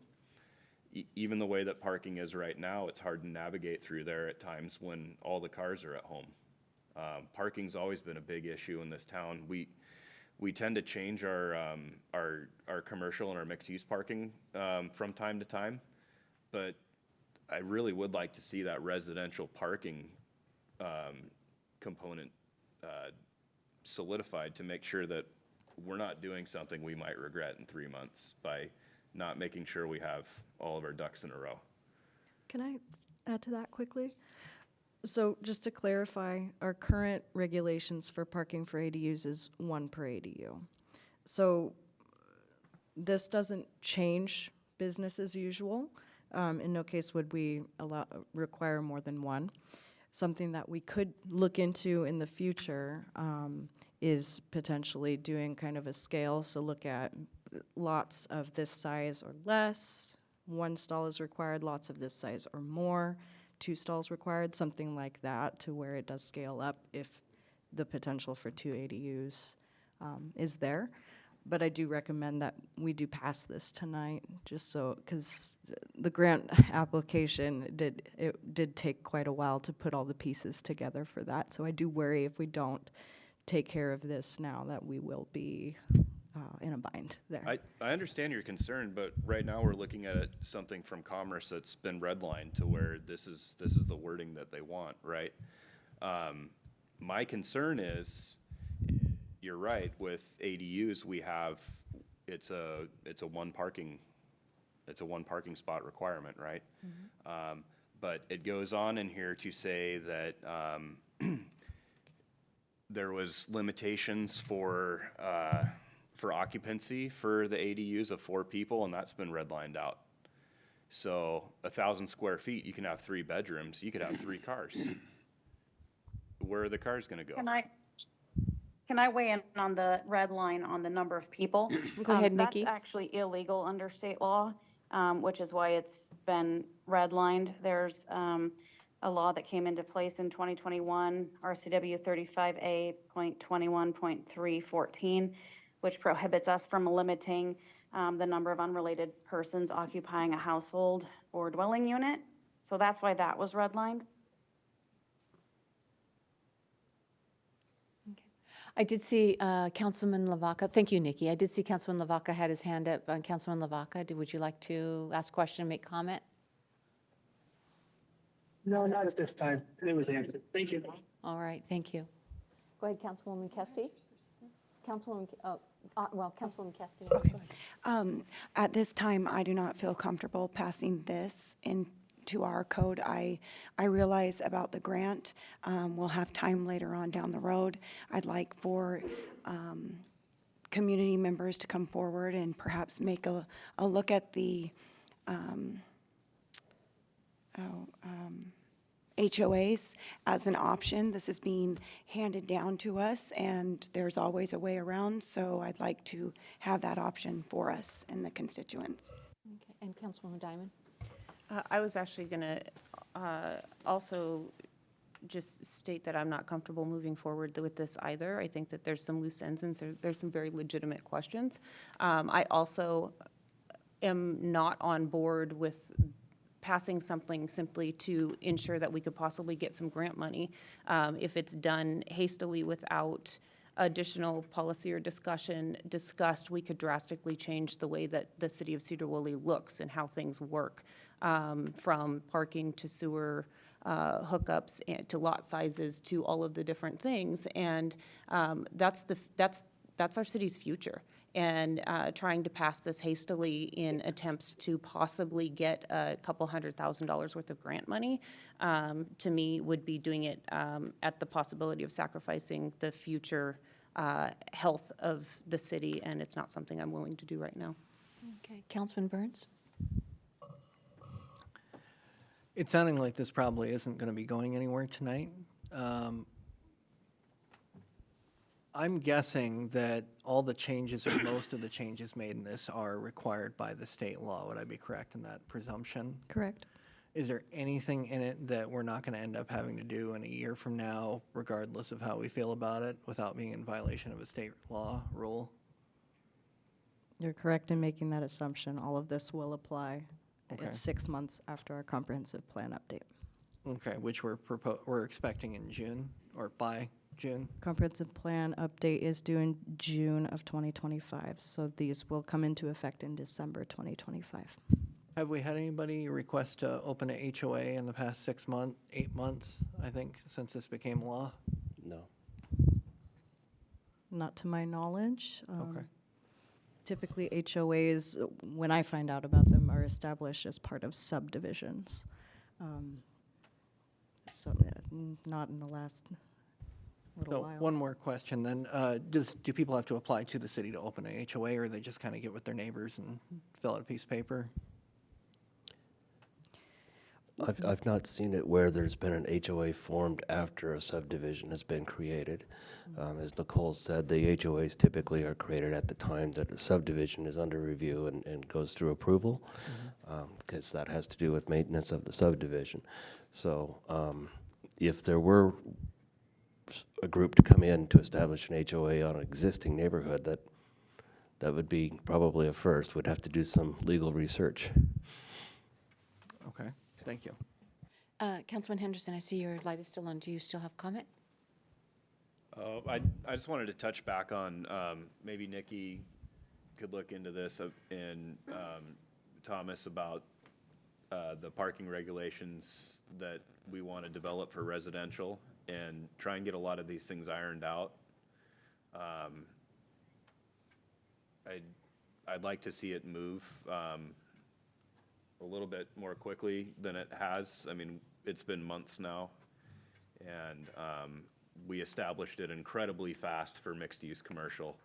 even the way that parking is right now, it's hard to navigate through there at times when all the cars are at home. Parking's always been a big issue in this town. We tend to change our commercial and our mixed-use parking from time to time, but I really would like to see that residential parking component solidified to make sure that we're not doing something we might regret in 3 months by not making sure we have all of our ducks in a row. Can I add to that quickly? So just to clarify, our current regulations for parking for ADUs is 1 per ADU. So this doesn't change business as usual. In no case would we require more than 1. Something that we could look into in the future is potentially doing kind of a scale. So look at lots of this size or less, 1 stall is required, lots of this size or more, 2 stalls required, something like that, to where it does scale up if the potential for 2 ADUs is there. But I do recommend that we do pass this tonight, just so, because the grant application did take quite a while to put all the pieces together for that. So I do worry if we don't take care of this now that we will be in a bind there. I understand your concern, but right now we're looking at something from Commerce that's been redlined to where this is the wording that they want, right? My concern is, you're right, with ADUs, we have, it's a one parking spot requirement, right? But it goes on in here to say that there was limitations for occupancy for the ADUs of 4 people, and that's been redlined out. So 1,000 square feet, you can have 3 bedrooms, you could have 3 cars. Where are the cars gonna go? Can I weigh in on the red line on the number of people? Go ahead, Nikki. That's actually illegal under state law, which is why it's been redlined. There's a law that came into place in 2021, RCW 35A.21.314, which prohibits us from limiting the number of unrelated persons occupying a household or dwelling unit. So that's why that was redlined. I did see Councilman Lavaca. Thank you, Nikki. I did see Councilman Lavaca had his hand up. Councilman Lavaca, would you like to ask a question, make comment? No, not at this time. It was answered. Thank you. All right, thank you. Go ahead, Councilwoman Kesty. Councilwoman Kesty. Okay. At this time, I do not feel comfortable passing this into our code. I realize about the grant. We'll have time later on down the road. I'd like for community members to come forward and perhaps make a look at the HOAs as an option. This is being handed down to us, and there's always a way around, so I'd like to have that option for us and the constituents. Okay. And Councilwoman Diamond? I was actually going to also just state that I'm not comfortable moving forward with this either. I think that there's some loose ends and there's some very legitimate questions. I also am not on board with passing something simply to ensure that we could possibly get some grant money. If it's done hastily without additional policy or discussed, we could drastically change the way that the city of Sedro-Woolley looks and how things work, from parking to sewer hookups to lot sizes to all of the different things. And that's our city's future. And trying to pass this hastily in attempts to possibly get a couple $100,000 worth of grant money, to me, would be doing it at the possibility of sacrificing the future health of the city, and it's not something I'm willing to do right now. Okay, Councilman Burns? It's sounding like this probably isn't going to be going anywhere tonight. I'm guessing that all the changes or most of the changes made in this are required by the state law. Would I be correct in that presumption? Correct. Is there anything in it that we're not going to end up having to do in a year from now, regardless of how we feel about it, without being in violation of a state law rule? You're correct in making that assumption. All of this will apply. Okay. It's 6 months after our comprehensive plan update. Okay, which we're expecting in June or by June? Comprehensive plan update is due in June of 2025, so these will come into effect in December 2025. Have we had anybody request to open a HOA in the past 8 months, I think, since this became law? No. Not to my knowledge. Okay. Typically, HOAs, when I find out about them, are established as part of subdivisions. Not in the last little So while. one more question then. Do people have to apply to the city to open a HOA, or they just kind of get with their neighbors and fill out a piece of paper? I've not seen it where there's been an HOA formed after a subdivision has been created. As Nicole said, the HOAs typically are created at the time that a subdivision is under review and goes through approval, because that has to do with maintenance of the subdivision. So if there were a group to come in to establish an HOA on an existing neighborhood, that would be probably a first. We'd have to do some legal research. Okay, thank you. Councilman Henderson, I see your light is still on. Do you still have comment? I just wanted to touch back on, maybe Nikki could look into this and Thomas about the parking regulations that we want to develop for residential and try and get a lot of these things ironed out. I'd like to see it move a little bit more quickly than it has. I mean, it's been months now, and we established it incredibly fast for mixed-use commercial.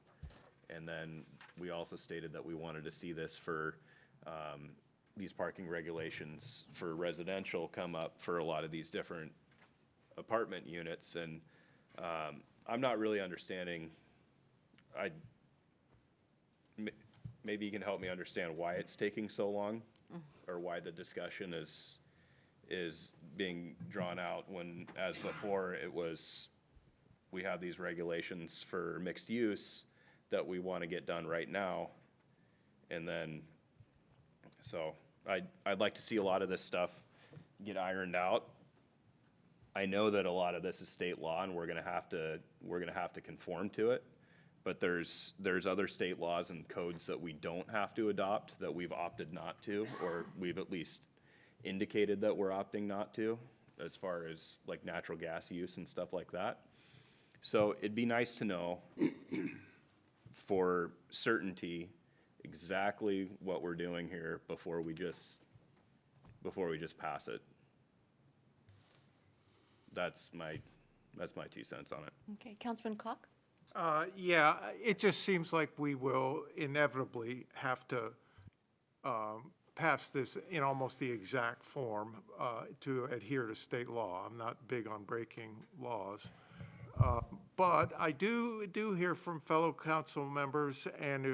And then we also stated that we wanted to see this for these parking regulations for residential come up for a lot of these different apartment units. And I'm not really understanding. Maybe you can help me understand why it's taking so long, or why the discussion is being drawn out when, as before, it was, we have these regulations for mixed use that we want to get done right now. And then, so I'd like to see a lot of this stuff get ironed out. I know that a lot of this is state law, and we're gonna have to conform to it. But there's other state laws and codes that we don't have to adopt, that we've opted not to, or we've at least indicated that we're opting not to, as far as like natural gas use and stuff like that. So it'd be nice to know for certainty exactly what we're doing here before we just pass it. That's my 2 cents on it. Okay, Councilman Koch? Yeah, it just seems like we will inevitably have to pass this in almost the exact form to adhere to state law. I'm not big on breaking laws. But I do hear from fellow council members and,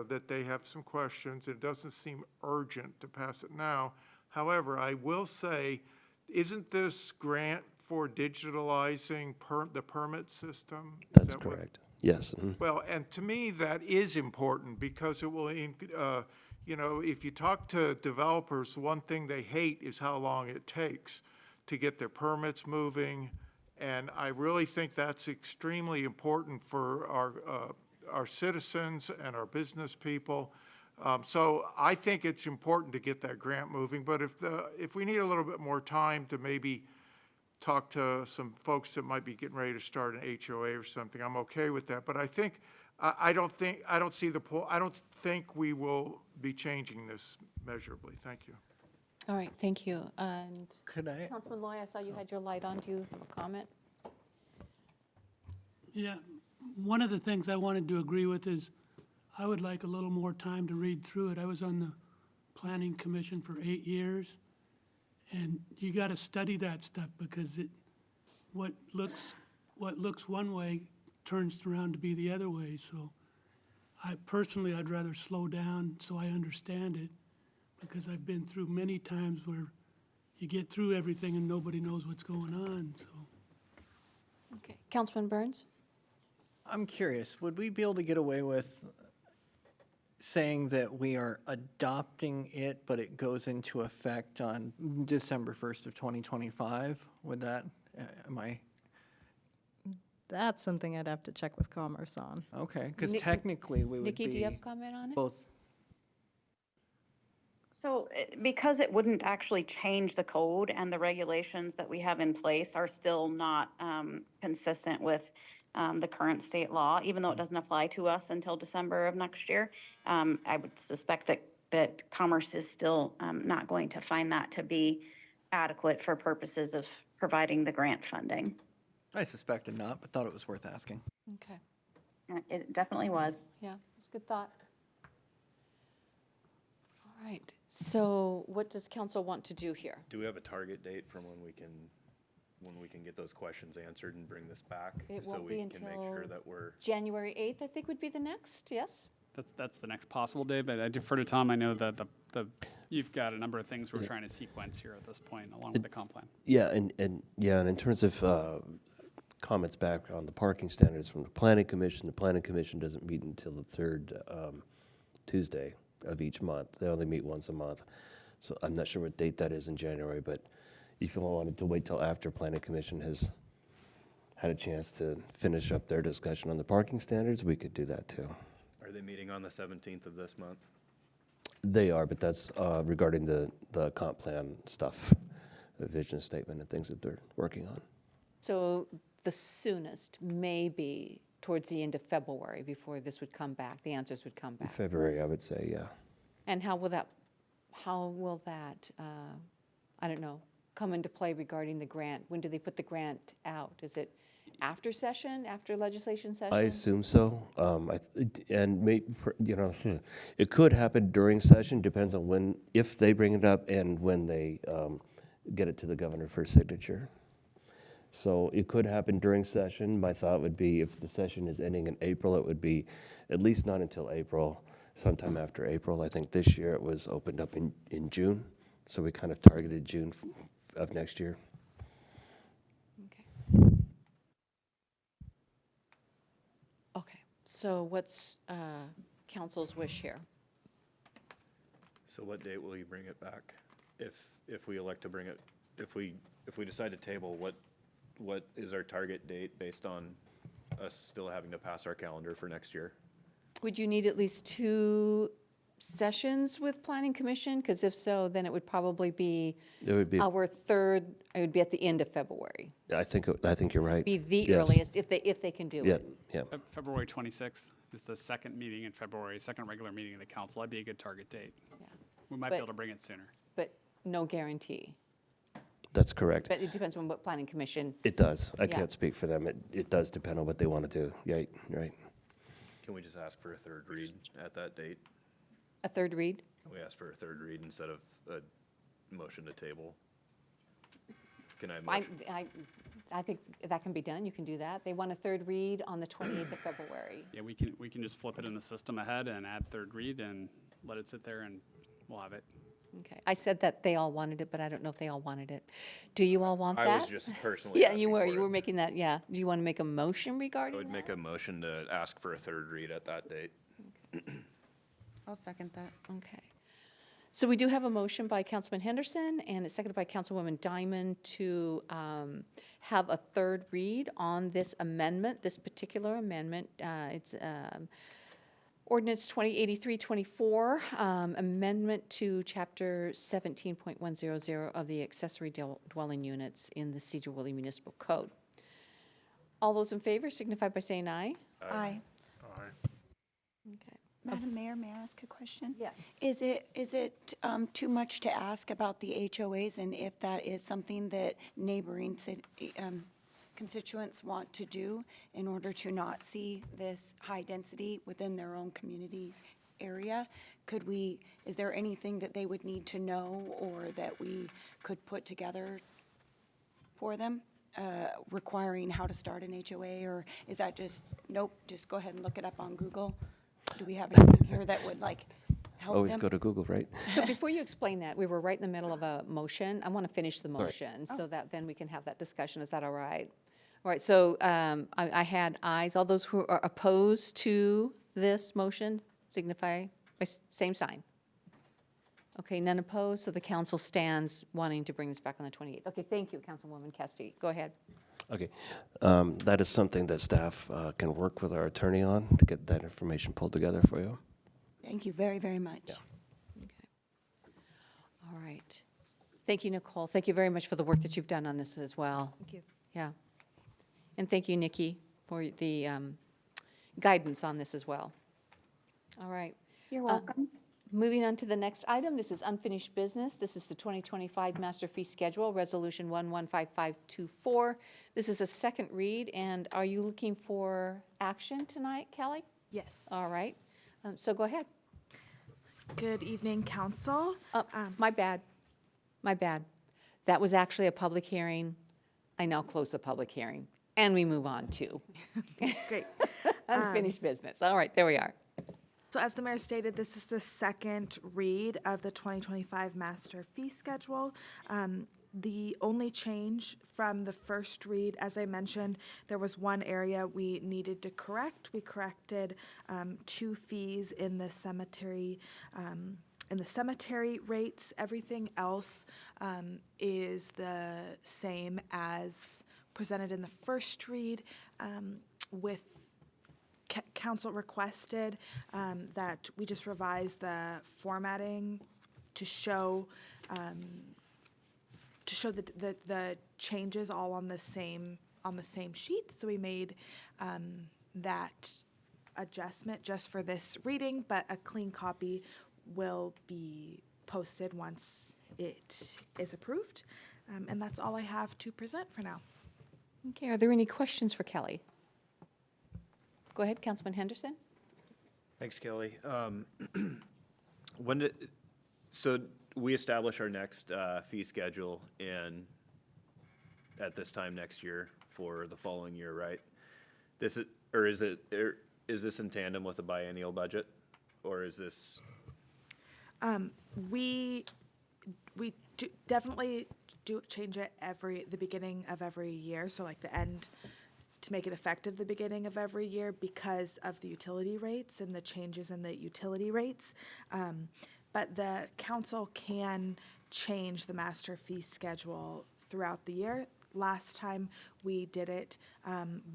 that they have some questions. It doesn't seem urgent to pass it now. However, I will say, isn't this grant for digitalizing the permit system? That's correct. Yes. Well, and to me, that is important because it will, if you talk to developers, one thing they hate is how long it takes to get their permits moving. And I really think that's extremely important for our citizens and our business people. So I think it's important to get that grant moving. But if we need a little bit more time to maybe talk to some folks that might be getting ready to start an HOA or something, I'm okay with that. But I don't think we will be changing this measurably. Thank you. All right, thank you. And Could I? Councilman Loy, I saw you had your light on. Do you have a comment? Yeah, one of the things I wanted to agree with is I would like a little more time to read through it. I was on the Planning Commission for 8 years, and you got to study that stuff because what looks one way turns around to be the other way. So I'd rather slow down so I understand it, because I've been through many times where you get through everything and nobody knows what's going on, so. Okay, Councilman Burns? I'm curious, would we be able to get away with saying that we are adopting it, but it goes into effect on December 1st of 2025? Would that, That's something I'd have to check with Commerce on. Okay, because technically we would be. Nikki, do you have a comment on it? Both. So because it wouldn't actually change the code and the regulations that we have in place are still not consistent with the current state law, even though it doesn't apply to us until December of next year, I would suspect that Commerce is still not going to find that to be adequate for purposes of providing the grant funding. I suspected not, but thought it was worth asking. Okay, It definitely was. yeah, it's a good thought. All right, so what does council want to do here? Do we have a target date from when we can get those questions answered and bring this back? It So won't we be can make until sure that we're, January 8th, I think would be the next, yes? That's the next possible day, but I defer to Tom. I know that you've got a number of things we're trying to sequence here at this point, along with the comp plan. Yeah, and in terms of comments back on the parking standards from the planning commission doesn't meet until the third Tuesday of each month. They only meet once a month. So I'm not sure what date that is in January, but if you wanted to wait till after planning commission has had a chance to finish up their discussion on the parking standards, we could do that too. are they meeting on the 17th of this month? They are, but that's regarding the comp plan stuff, the vision statement and things that they're working on. So the soonest may be towards the end of February before this would come back, the answers would come back. February, I would say, yeah. And how will that, I don't know, come into play regarding the grant? When do they put the grant out? Is it after session, after legislation session? I assume so. It could happen during session, depends on when, if they bring it up and when they get it to the governor for signature. So it could happen during session. My thought would be if the session is ending in April, it would be at least not until April, sometime after April. I think this year it was opened up in June, so we kind of targeted June of next year. Okay, so what's council's wish here? So what date will you bring it back? If we elect to bring it, if we decide to table, what is our target date based on us still having to pass our calendar for next year? Would you need at least 2 sessions with planning commission? Because if so, then it would probably be It would be, our third, it would be at the end of February. I think you're right. Be the Yes. earliest if they can do Yeah, it. yeah. February 26th is the second meeting in February, second regular meeting of the council. That'd be a good target date. Yeah. We might But- be able to bring it sooner. But no guarantee. That's correct. But it depends on what planning commission. It does. I Yeah. can't speak for them. It does depend on what they want to do. Right, right. Can we just ask for a third read at that date? A third read? Can we ask for a third read instead of a motion to table? Can I? I think that can be done. You can do that. They want a third read on the 28th of February. Yeah, we can just flip it in the system ahead and add third read and let it sit there and we'll have it. Okay. I said that they all wanted it, but I don't know if they all wanted it. Do you all want that? I was just personally Yeah, asking you were. for You it. were making that, yeah. Do you want to make a motion I regarding would that? make a motion to ask for a third read at that date. I'll second that. Okay. So we do have a motion by Councilman Henderson, and it's seconded by Councilwoman Diamond to have a third read on this amendment, this particular amendment. It's Ordinance 2083-24, amendment to Chapter 17.100 of the accessory dwelling units in the Sedro-Woolley Municipal Code. All those in favor signify by saying aye. Aye. Okay. Madam Mayor, may I ask a question? Yes. Is it too much to ask about the HOAs and if that is something that neighboring constituents want to do in order to not see this high density within their own community's area? Is there anything that they would need to know or that we could put together for them, requiring how to start an HOA? Or is that just, nope, just go ahead and look it up on Google? Do we have anything here that would help them? Always go to Google, right? So before you explain that, we were right in the middle of a motion. I want to finish the right. motion so that then we can have that discussion. Is that all right? All right, so I had ayes. All those who are opposed to this motion signify by same sign. Okay, none opposed, so the council stands wanting to bring this back on the 28th. Okay, thank you, Councilwoman Casti. Go ahead. Okay. That is something that staff can work with our attorney on to get that information pulled together for you. Thank you very, very much. Thank you, Nicole. Thank you very much for the work that you've done on this as well. Thank you. Yeah. And thank you, Nikki, for the guidance on this as well. All right. You're welcome. Moving on to the next item, this is unfinished business. This is the 2025 Master Fee Schedule, Resolution 115524. This is a second read, and are you looking for action tonight, Kelly? Yes. All right. So go ahead. Good evening, council. My bad. My bad. That was actually a public hearing. I now close the public hearing, and we move on to Great. unfinished business. All right, there we are. So as the mayor stated, this is the second read of the 2025 master fee schedule. The only change from the first read, as I mentioned, there was one area we needed to correct. We corrected 2 fees in the cemetery rates. Everything else is the same as presented in the first read, with council requested that we just revise the formatting to show the changes all on the same sheet. So we made that adjustment just for this reading, but a clean copy will be posted once it is approved. And that's all I have to present for now. Okay, are there any questions for Kelly? Go ahead, Councilman Henderson. Thanks, Kelly. So we establish our next fee schedule at this time next year for the following year, right? Is this in tandem with the biennial budget, or is this? We definitely do change it the beginning of every year. So like the end, to make it effective the beginning of every year because of the utility rates and the changes in the utility rates. But the council can change the master fee schedule throughout the year. Last time we did it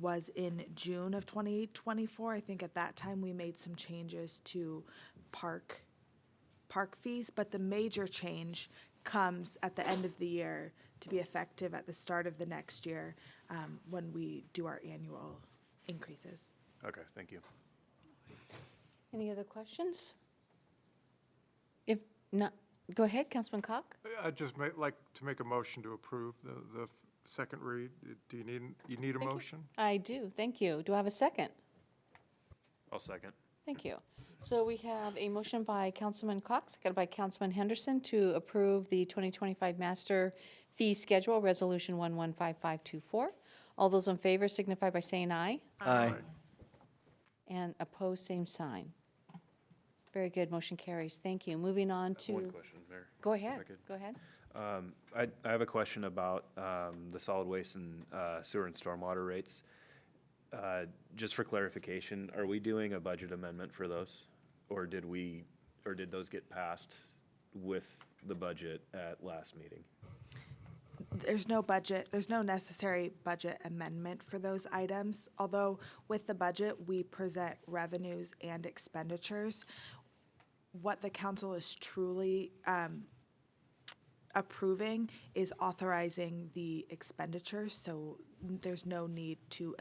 was in June of 2024. I think at that time we made some changes to park fees, but the major change comes at the end of the year to be effective at the start of the next year when we do our annual increases. Okay, thank you. Any other questions? If not, go ahead, Councilman Koch. I'd just like to make a motion to approve the second read. Do you need a motion? I do, thank you. Do I have a second? I'll second. Thank you. So we have a motion by Councilman Cox, seconded by Councilman Henderson to approve the 2025 Master Fee Schedule, Resolution 115524. All those in favor signify by saying aye. Aye. And opposed, same sign. Very good, motion carries. Thank you. Moving on to. One question, Mayor. Go if I ahead, could. go ahead. I have a question about the solid waste and sewer and stormwater rates. Just for clarification, are we doing a budget amendment for those? Or did those get passed with the budget at last meeting? There's no necessary budget amendment for those items. Although with the budget, we present revenues and expenditures. What the council is truly approving is authorizing the expenditures, so there's no need to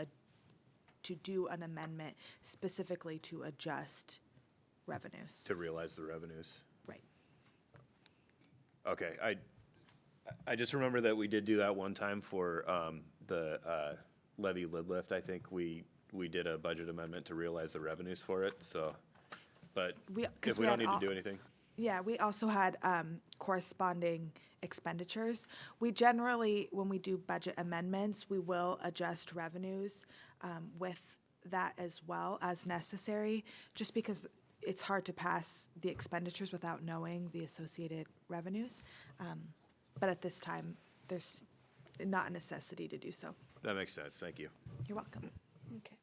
do an amendment specifically to adjust revenues. To realize the revenues? Right. Okay, I just remember that we did do that one time for the levy lid lift. I think we did a budget amendment to realize the revenues for it, so, but if we don't need to do anything. Yeah, we also had corresponding expenditures. We generally, when we do budget amendments, we will adjust revenues with that as well as necessary, just because it's hard to pass the expenditures without knowing the associated revenues. But at this time, there's not a necessity to do so. That makes sense, thank you. You're welcome. Okay.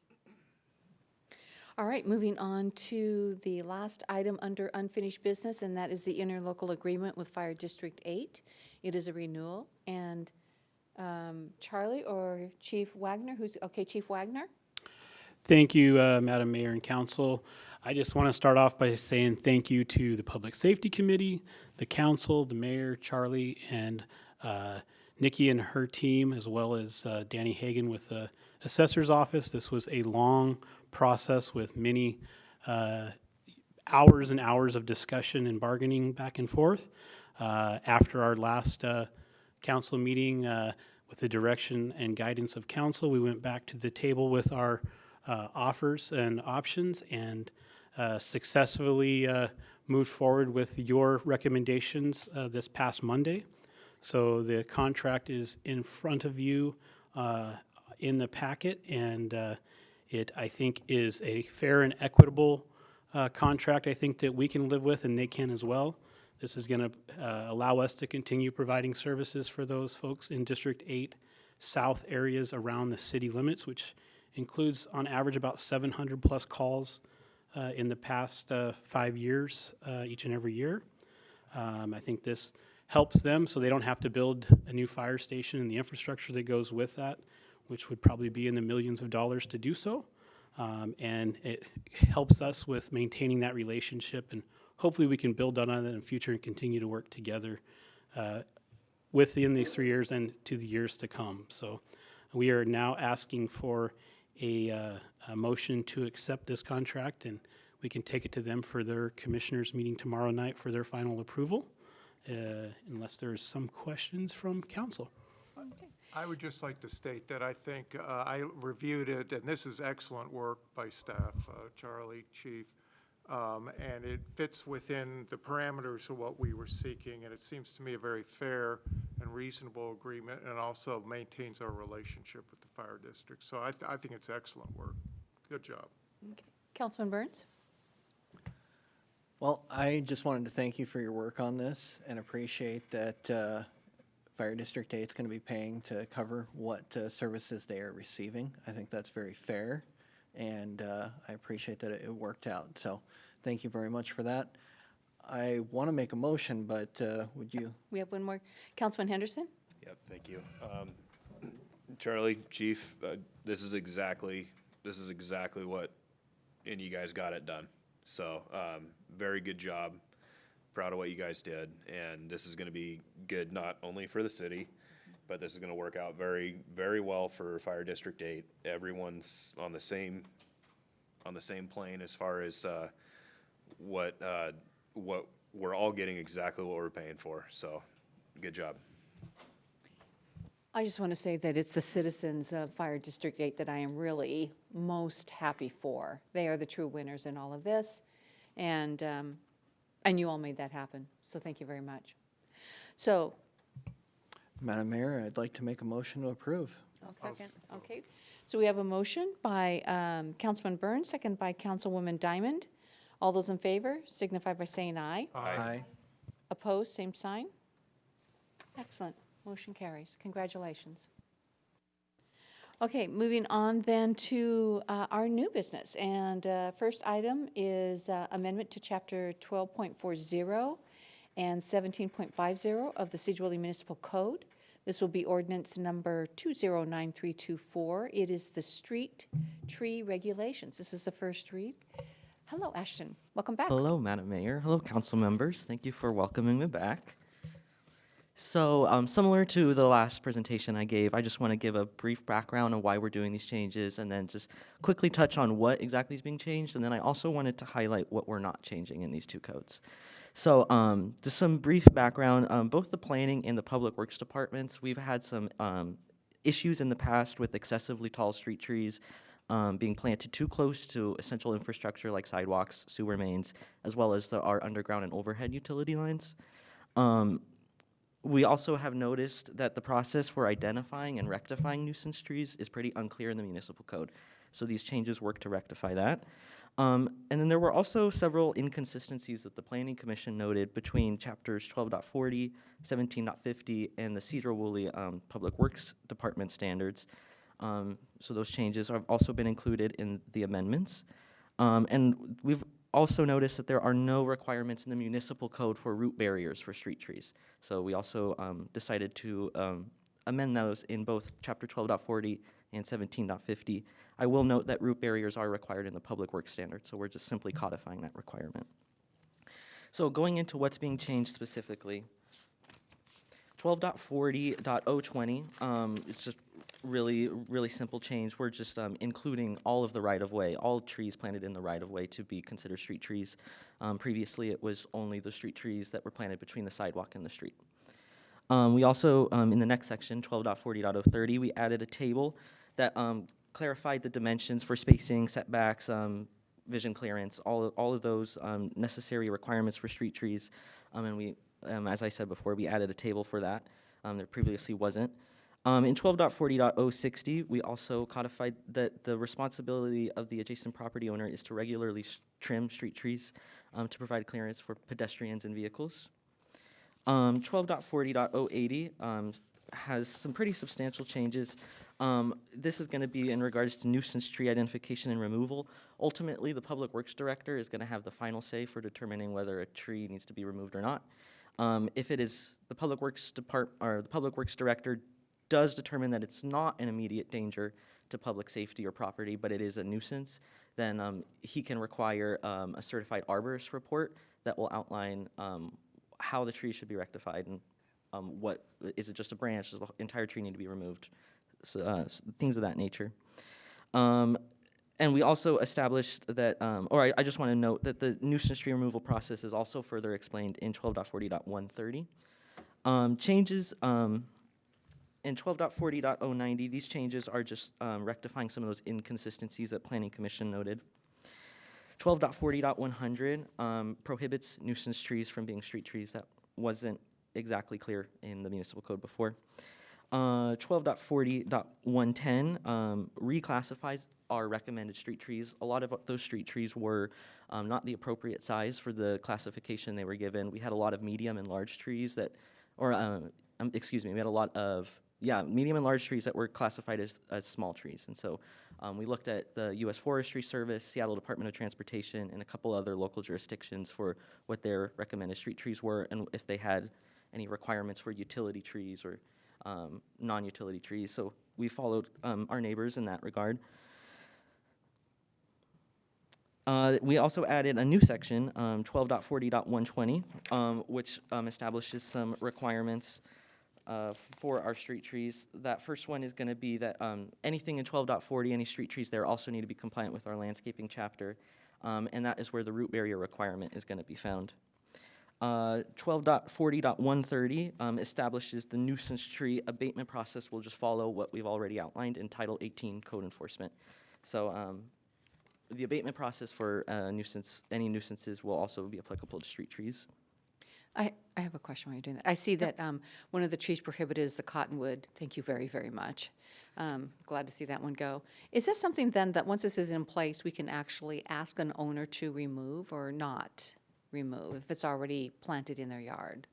All right, moving on to the last item under unfinished business, and that is the interlocal agreement with Fire District 8. It is a renewal, and Charlie or Chief Wagner, Chief Wagner? Thank you, Madam Mayor and Council. I just want to start off by saying thank you to the Public Safety Committee, the council, the mayor, Charlie, and Nikki and her team, as well as Danny Hagan with the assessor's office. This was a long process with many hours and hours of discussion and bargaining back and forth. After our last council meeting, with the direction and guidance of council, we went back to the table with our offers and options and successfully moved forward with your recommendations this past Monday. So the contract is in front of you in the packet, and it, I think, is a fair and equitable contract, I think, that we can live with and they can as well. This is going to allow us to continue providing services for those folks in District 8 South areas around the city limits, which includes on average about 700 plus calls in the past 5 years, each and every year. I think this helps them so they don't have to build a new fire station and the infrastructure that goes with that, which would probably be in the millions of dollars to do so. And it helps us with maintaining that relationship, and hopefully we can build on it in the future and continue to work together within these 3 years and to the years to come. So we are now asking for a motion to accept this contract, and we can take it to them for their commissioners meeting tomorrow night for their final approval, unless there's some questions from council. I would just like to state that I think I reviewed it, and this is excellent work by staff, Charlie, Chief, and it fits within the parameters of what we were seeking, and it seems to me a very fair and reasonable agreement, and also maintains our relationship with the fire district. So I think it's excellent work. Good job. Okay. Councilman Burns? Well, I just wanted to thank you for your work on this and appreciate that Fire District 8 is going to be paying to cover what services they are receiving. I think that's very fair, and I appreciate that it worked out. So thank you very much for that. I want to make a motion, but would you? We have one more. Councilman Henderson? Yep, thank you. Charlie, Chief, this is exactly what, and you guys got it done. So very good job. Proud of what you guys did, and this is going to be good not only for the city, but this is going to work out very, very well for Fire District 8. Everyone's on the same plane as far as what we're all getting exactly what we're paying for. So, good job. I just want to say that it's the citizens of Fire District 8 that I am really most happy for. They are the true winners in all of this, and you all made that happen. So thank you very much. So, Madam Mayor, I'd like to make a motion to approve. I'll second. Okay. So we have a motion by Councilman Burns, second by Councilwoman Diamond. All those in favor signify by saying aye. Aye. Opposed, same sign. Excellent. Motion carries. Congratulations. Okay, moving on then to our new business. And first item is amendment to Chapter 12.40 and 17.50 of the Sedro-Woolley Municipal Code. This will be ordinance number 209324. It is the street tree regulations. This is the first read. Hello, Ashton. Welcome back. Hello, Madam Mayor. Hello, council members. Thank you for welcoming me back. So similar to the last presentation I gave, I just want to give a brief background on why we're doing these changes and then just quickly touch on what exactly is being changed. And then I also wanted to highlight what we're not changing in these two codes. So just some brief background, both the planning and the public works departments, we've had some issues in the past with excessively tall street trees being planted too close to essential infrastructure like sidewalks, sewer mains, as well as our underground and overhead utility lines. We also have noticed that the process for identifying and rectifying nuisance trees is pretty unclear in the municipal code. So these changes work to rectify that. And then there were also several inconsistencies that the Planning Commission noted between chapters 12.40, 17.50, and the Sedro-Woolley Public Works Department standards. So those changes have also been included in the amendments. And we've also noticed that there are no requirements in the municipal code for root barriers for street trees. So we also decided to amend those in both chapter 12.40 and 17.50. I will note that root barriers are required in the public works standard, so we're just simply codifying that requirement. So going into what's being changed specifically, 12.40.020, it's just really simple change. We're just including all of the right-of-way, all trees planted in the right-of-way to be considered street trees. Previously, it was only the street trees that were planted between the sidewalk and the street. We also, in the next section, 12.40.030, we added a table that clarified the dimensions for spacing, setbacks, vision clearance, all of those necessary requirements for street trees. And we, as I said before, we added a table for that. There previously wasn't. In 12.40.060, we also codified that the responsibility of the adjacent property owner is to regularly trim street trees to provide clearance for pedestrians and vehicles. 12.40.080 has some pretty substantial changes. This is going to be in regards to nuisance tree identification and removal. Ultimately, the Public Works Director is going to have the final say for determining whether a tree needs to be removed or not. If it is the Public Works or the Public Works Director does determine that it's not an immediate danger to public safety or property, but it is a nuisance, then he can require a certified arborist report that will outline how the tree should be rectified and what is it just a branch? Does the entire tree need to be removed? So, things of that nature. And we also established that, I just want to note that the nuisance tree removal process is also further explained in 12.40.130. Changes in 12.40.090, these changes are just rectifying some of those inconsistencies that Planning Commission noted. 12.40.100 prohibits nuisance trees from being street trees. That wasn't exactly clear in the municipal code before. 12.40.110 reclassifies our recommended street trees. A lot of those street trees were not the appropriate size for the classification they were given. We had a lot of medium and large trees that, we had a lot of, medium and large trees that were classified as small trees. And so we looked at the U.S. Forestry Service, Seattle Department of Transportation, and a couple other local jurisdictions for what their recommended street trees were and if they had any requirements for utility trees or non-utility trees. So we followed our neighbors in that regard. We also added a new section, 12.40.120, which establishes some requirements for our street trees. That first one is going to be that anything in 12.40, any street trees there also need to be compliant with our landscaping chapter, and that is where the root barrier requirement is going to be found. 12.40.130 establishes the nuisance tree abatement process will just follow what we've already outlined in Title 18 Code Enforcement. So the abatement process for any nuisances will also be applicable to street trees. I have a question while you're doing that. I see that one of the trees prohibited is the cottonwood. Thank you very, very much. Glad to see that one go. Is this something then that once this is in place, we can actually ask an owner to remove or not remove if it's already planted in their yard?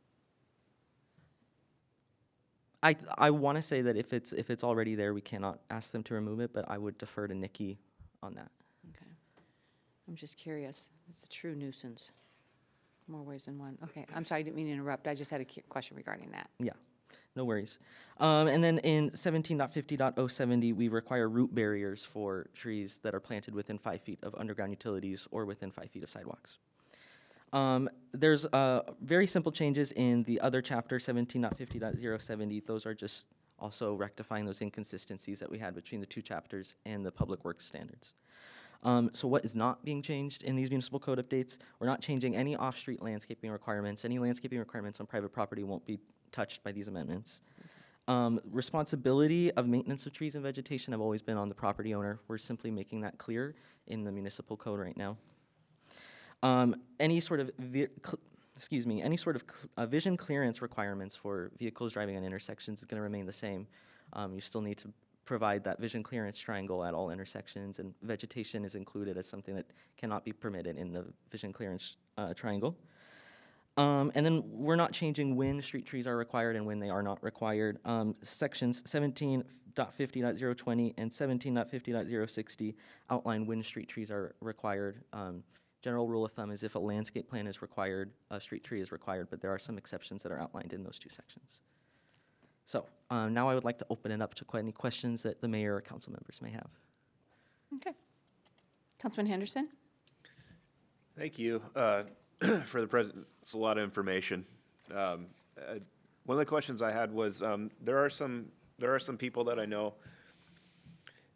I want to say that if it's already there, we cannot ask them to remove it, but I would defer to Nikki on that. Okay. I'm just curious. It's a true nuisance. More ways than one. Okay, I'm sorry, I didn't mean to interrupt. I just had a question regarding that. Yeah, no worries. And then in 17.50.070, we require root barriers for trees that are planted within 5 feet of underground utilities or within 5 feet of sidewalks. There's very simple changes in the other chapter, 17.50.070. Those are just also rectifying those inconsistencies that we had between the two chapters and the public works standards. So what is not being changed in these municipal code updates? We're not changing any off-street landscaping requirements. Any landscaping requirements on private property won't be touched by these amendments. Responsibility of maintenance of trees and vegetation have always been on the property owner. We're simply making that clear in the municipal code right now. Any sort of vision clearance requirements for vehicles driving on intersections is going to remain the same. You still need to provide that vision clearance triangle at all intersections, and vegetation is included as something that cannot be permitted in the vision clearance triangle. And then we're not changing when street trees are required and when they are not required. Sections 17.50.020 and 17.50.060 outline when street trees are required. General rule of thumb is if a landscape plan is required, a street tree is required, but there are some exceptions that are outlined in those two sections. So now I would like to open it up to any questions that the mayor or council members may have. Okay. Councilman Henderson? Thank you for the present. It's a lot of information. One of the questions I had was there are some people that I know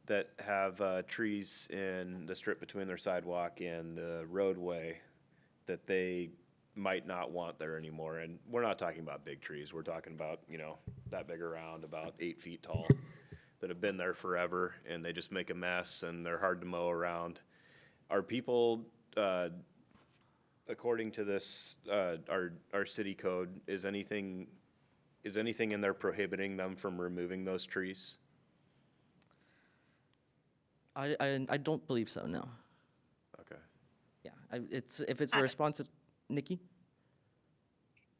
that have trees in the strip between their sidewalk and the roadway that they might not want there anymore. And we're not talking about big trees. We're talking about, you know, that big around, about 8 feet tall, that have been there forever, and they just make a mess and they're hard to mow around. Are people, according to this, our city code, is anything in there prohibiting them from removing those trees? I don't believe so, no. Okay. Yeah, if it's a responsive, Nikki?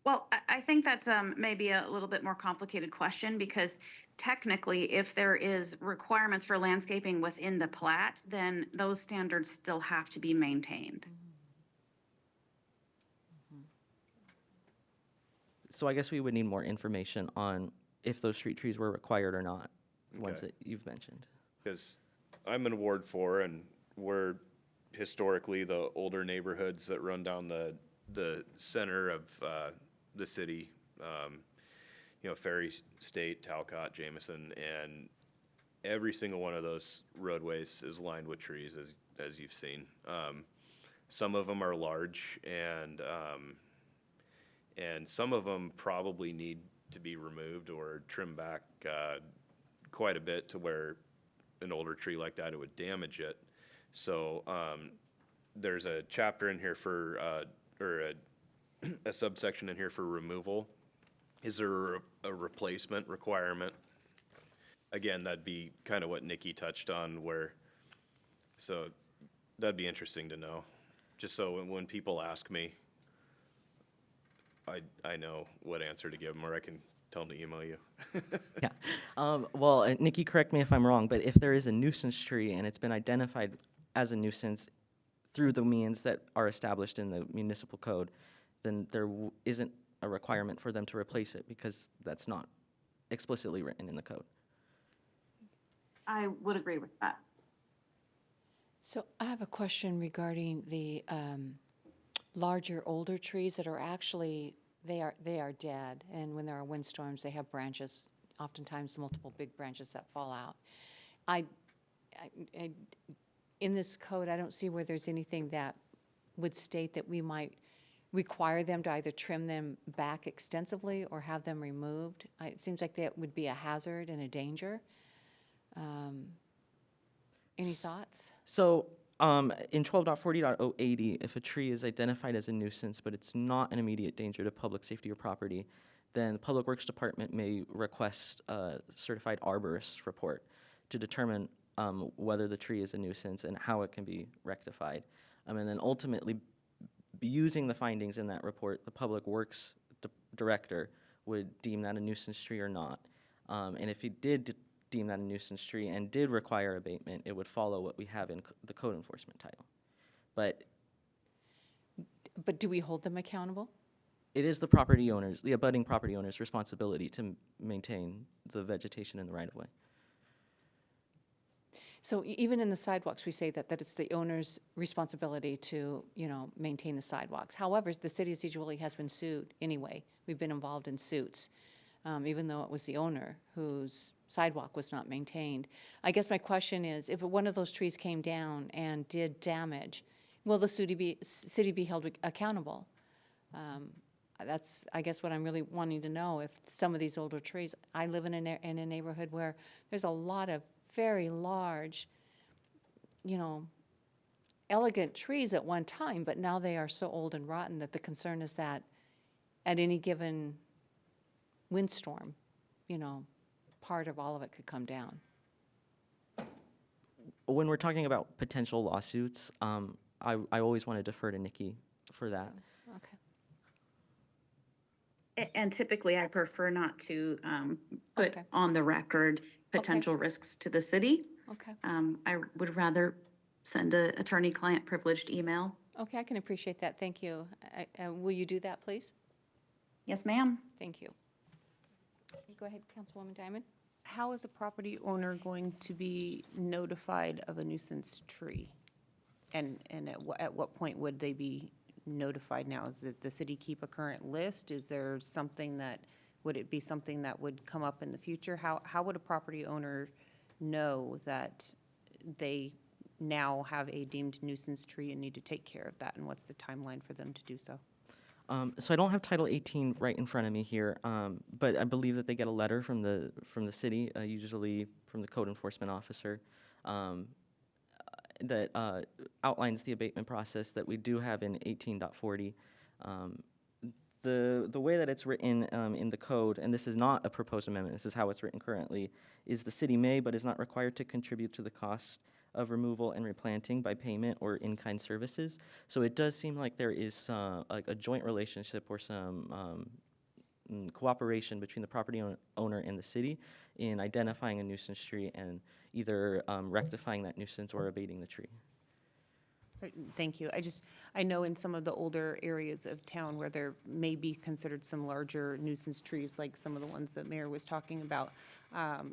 Well, I think that's maybe a little bit more complicated question, because technically, if there is requirements for landscaping within the plat, then those standards still have to be maintained. So I guess we would need more information on if those street trees were required or not, the ones Okay. that you've mentioned. Because I'm in Ward 4, and we're historically the older neighborhoods that run down the center of the city, you know, Ferry State, Talcott, Jameson, and every single one of those roadways is lined with trees, as you've seen. Some of them are large, and some of them probably need to be removed or trimmed back quite a bit to where an older tree like that, it would damage it. So there's a chapter in here for, or a subsection in here for removal. Is there a replacement requirement? Again, that'd be kind of what Nikki touched on, where, so that'd be interesting to know. Just so when people ask me, I know what answer to give them, or I can tell them to email you. Yeah. Well, Nikki, correct me if I'm wrong, but if there is a nuisance tree and it's been identified as a nuisance through the means that are established in the municipal code, then there isn't a requirement for them to replace it, because that's not explicitly written in the code. I would agree with that. So I have a question regarding the larger, older trees that are actually, they are dead. And when there are windstorms, they have branches, oftentimes multiple big branches that fall out. In this code, I don't see where there's anything that would state that we might require them to either trim them back extensively or have them removed. It seems like that would be a hazard and a danger. Any thoughts? So in 12.40.080, if a tree is identified as a nuisance, but it's not an immediate danger to public safety or property, then the Public Works Department may request a certified arborist report to determine whether the tree is a nuisance and how it can be rectified. And then ultimately, using the findings in that report, the Public Works Director would deem that a nuisance tree or not. And if he did deem that a nuisance tree and did require abatement, it would follow what we have in the code enforcement title. But do we hold them accountable? it is the property owners, the abutting property owner's responsibility to maintain the vegetation in the right-of-way. So even in the sidewalks, we say that it's the owner's responsibility to, maintain the sidewalks. However, the city of Sedro-Woolley has been sued anyway. We've been involved in suits, even though it was the owner whose sidewalk was not maintained. I guess my question is, if one of those trees came down and did damage, will the city be held accountable? That's, I guess, what I'm really wanting to know. If some of these older trees, I live in a neighborhood where there's a lot of very large, elegant trees at one time, but now they are so old and rotten that the concern is that at any given windstorm, part of all of it could come down. When we're talking about potential lawsuits, I always want to defer to Nikki for that. Okay. And typically, I prefer not to put Okay. on the record potential risks to the city. Okay. I would rather send a attorney-client privileged email. Okay, I can appreciate that. Thank you. Will you do that, please? Yes, ma'am. Thank you. Go ahead, Councilwoman Diamond. How is a property owner going to be notified of a nuisance tree? And at what point would they be notified now? Is it the city keep a current list? Is there something that, would it be something that would come up in the future? How would a property owner know that they now have a deemed nuisance tree and need to take care of that? And what's the timeline for them to do so? So I don't have Title 18 right in front of me here, but I believe that they get a letter from the city, usually from the code enforcement officer, that outlines the abatement process that we do have in 18.40. The way that it's written in the code, and this is not a proposed amendment, this is how it's written currently, is the city may but is not required to contribute to the cost of removal and replanting by payment or in-kind services. So it does seem like there is like a joint relationship or some cooperation between the property owner and the city in identifying a nuisance tree and either rectifying that nuisance or abating the tree. Right, thank you. I know in some of the older areas of town where there may be considered some larger nuisance trees, like some of the ones that Mayor was talking about,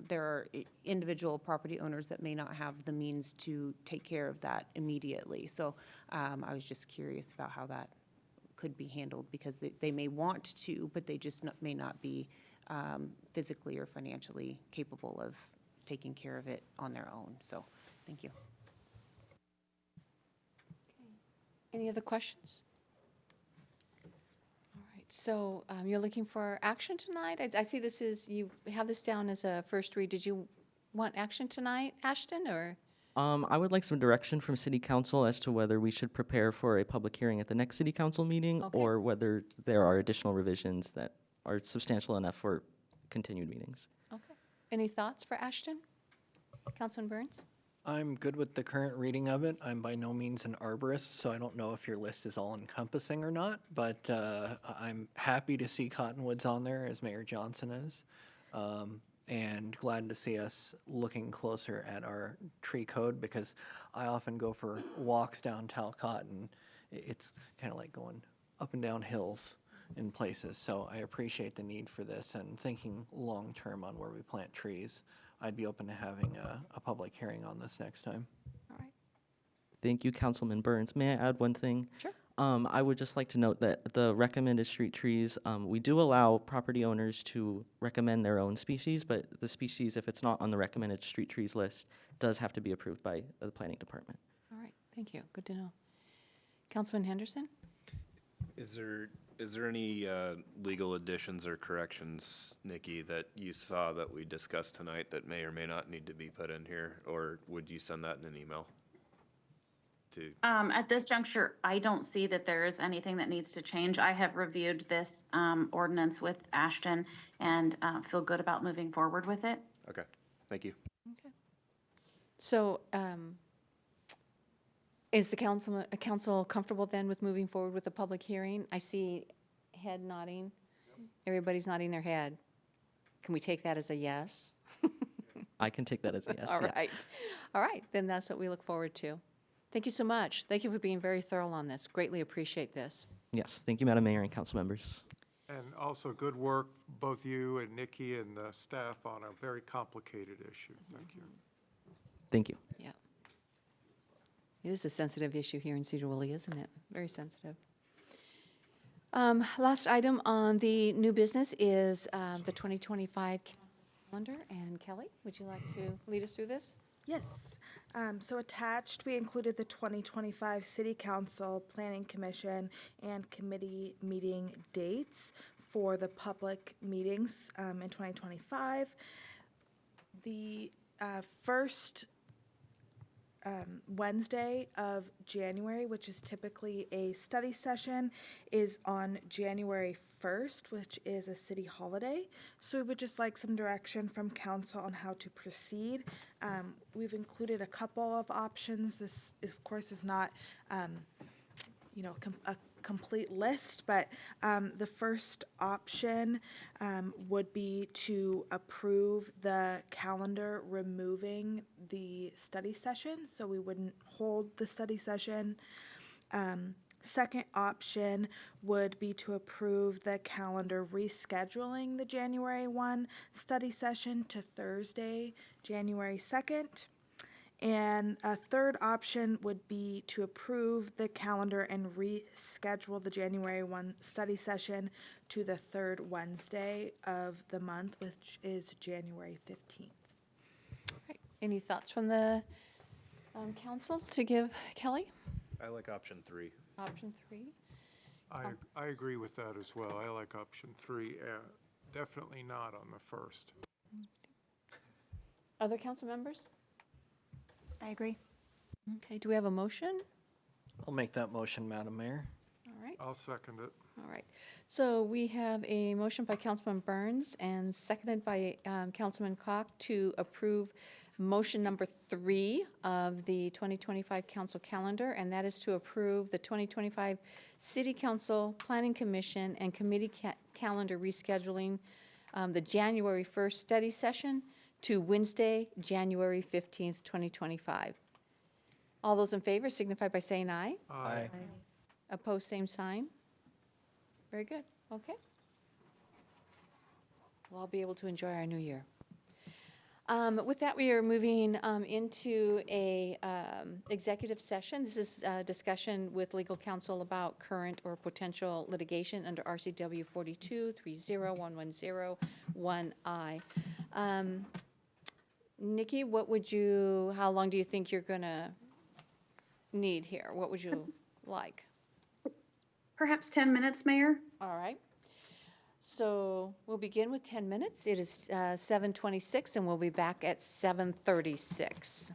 there are individual property owners that may not have the means to take care of that immediately. So I was just curious about how that could be handled, because they may want to, but they just may not be physically or financially capable of taking care of it on their own. So, thank you. Any other questions? All right, so you're looking for action tonight? I see this is, you have this down as a first read. Did you want action tonight, Ashton, or? I would like some direction from City Council as to whether we should prepare for a public hearing at the next City Council meeting, Okay. or whether there are additional revisions that are substantial enough for continued meetings. Okay. Any thoughts for Ashton? Councilman Burns? I'm good with the current reading of it. I'm by no means an arborist, so I don't know if your list is all encompassing or not, but I'm happy to see Cottonwoods on there, as Mayor Johnson is, and glad to see us looking closer at our tree code, because I often go for walks down Talcott, and it's kind of like going up and down hills in places. So I appreciate the need for this and thinking long-term on where we plant trees. I'd be open to having a public hearing on this next time. All right. Thank you, Councilman Burns. May I add one thing? Sure. I would just like to note that the recommended street trees, we do allow property owners to recommend their own species, but the species, if it's not on the recommended street trees list, does have to be approved by the planning department. All right, thank you. Good to know. Councilman Henderson? Is there any legal additions or corrections, Nikki, that you saw that we discussed tonight that may or may not need to be put in here? Or would you send that in an email? At this juncture, I don't see that there is anything that needs to change. I have reviewed this ordinance with Ashton and feel good about moving forward with it. Okay, thank you. Okay. So is the council comfortable then with moving forward with the public hearing? I see head nodding. Everybody's nodding their head. Can we take that as a yes? I can take that as a yes. All yeah. right. All right, then that's what we look forward to. Thank you so much. Thank you for being very thorough on this. Greatly appreciate this. Yes, thank you, Madam Mayor and council members. And also good work, both you and Nikki and the staff, on a very complicated issue. Thank you. Thank you. Yeah. It is a sensitive issue here in Sedro-Woolley, isn't it? Very sensitive. Last item on the new business is the 2025 calendar. And Kelly, would you like to lead us through this? Yes. So attached, we included the 2025 City Council, Planning Commission, and committee meeting dates for the public meetings in 2025. The first Wednesday of January, which is typically a study session, is on January 1st, which is a city holiday. So we would just like some direction from council on how to proceed. We've included a couple of options. This, of course, is not, a complete list, but the first option would be to approve the calendar removing the study session, so we wouldn't hold the study session. Second option would be to approve the calendar rescheduling the January 1 study session to Thursday, January 2nd. And a third option would be to approve the calendar and reschedule the January 1 study session to the third Wednesday of the month, which is January 15th. Right. Any thoughts from the council to give Kelly? I like option 3. Option 3? I agree with that as well. I like option 3, definitely not on the first. Other council members? I agree. Okay, do we have a motion? I'll make that motion, Madam Mayor. All right. I'll second it. All right. So we have a motion by Councilman Burns and seconded by Councilman Cock to approve motion number 3 of the 2025 council calendar, and that is to approve the 2025 City Council, Planning Commission, and Committee calendar rescheduling the January 1st study session to Wednesday, January 15th, 2025. All those in favor signify by saying aye. Aye. Opposed, same sign. Very good, okay. We'll all be able to enjoy our new year. With that, we are moving into a executive session. This is a discussion with legal counsel about current or potential litigation under RCW 42-30110-1I. Nikki, how long do you think you're gonna need here? What would you like? Perhaps 10 minutes, Mayor? All right. So we'll begin with 10 minutes. It is 7:26, and we'll be back at 7:36.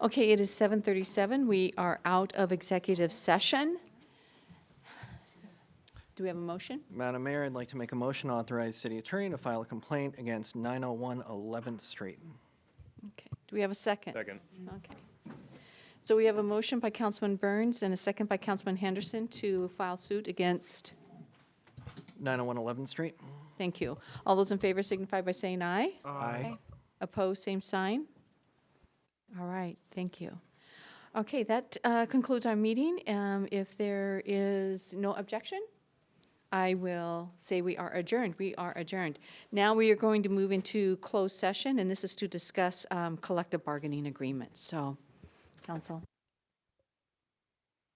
Okay, it is 7:37. We are out of executive session. Do we have a motion? Madam Mayor, I'd like to make a motion to authorize city attorney to file a complaint against 901 11th Street. Okay. Do we have a second? Second. Okay. So we have a motion by Councilman Burns and a second by Councilman Henderson to file suit against, 901 11th Street. thank you. All those in favor signify by saying aye. Aye. Opposed, same sign. All right, thank you. Okay, that concludes our meeting. If there is no objection, I will say we are adjourned. We are adjourned. Now we are going to move into closed session, and this is to discuss collective bargaining agreements. So, council.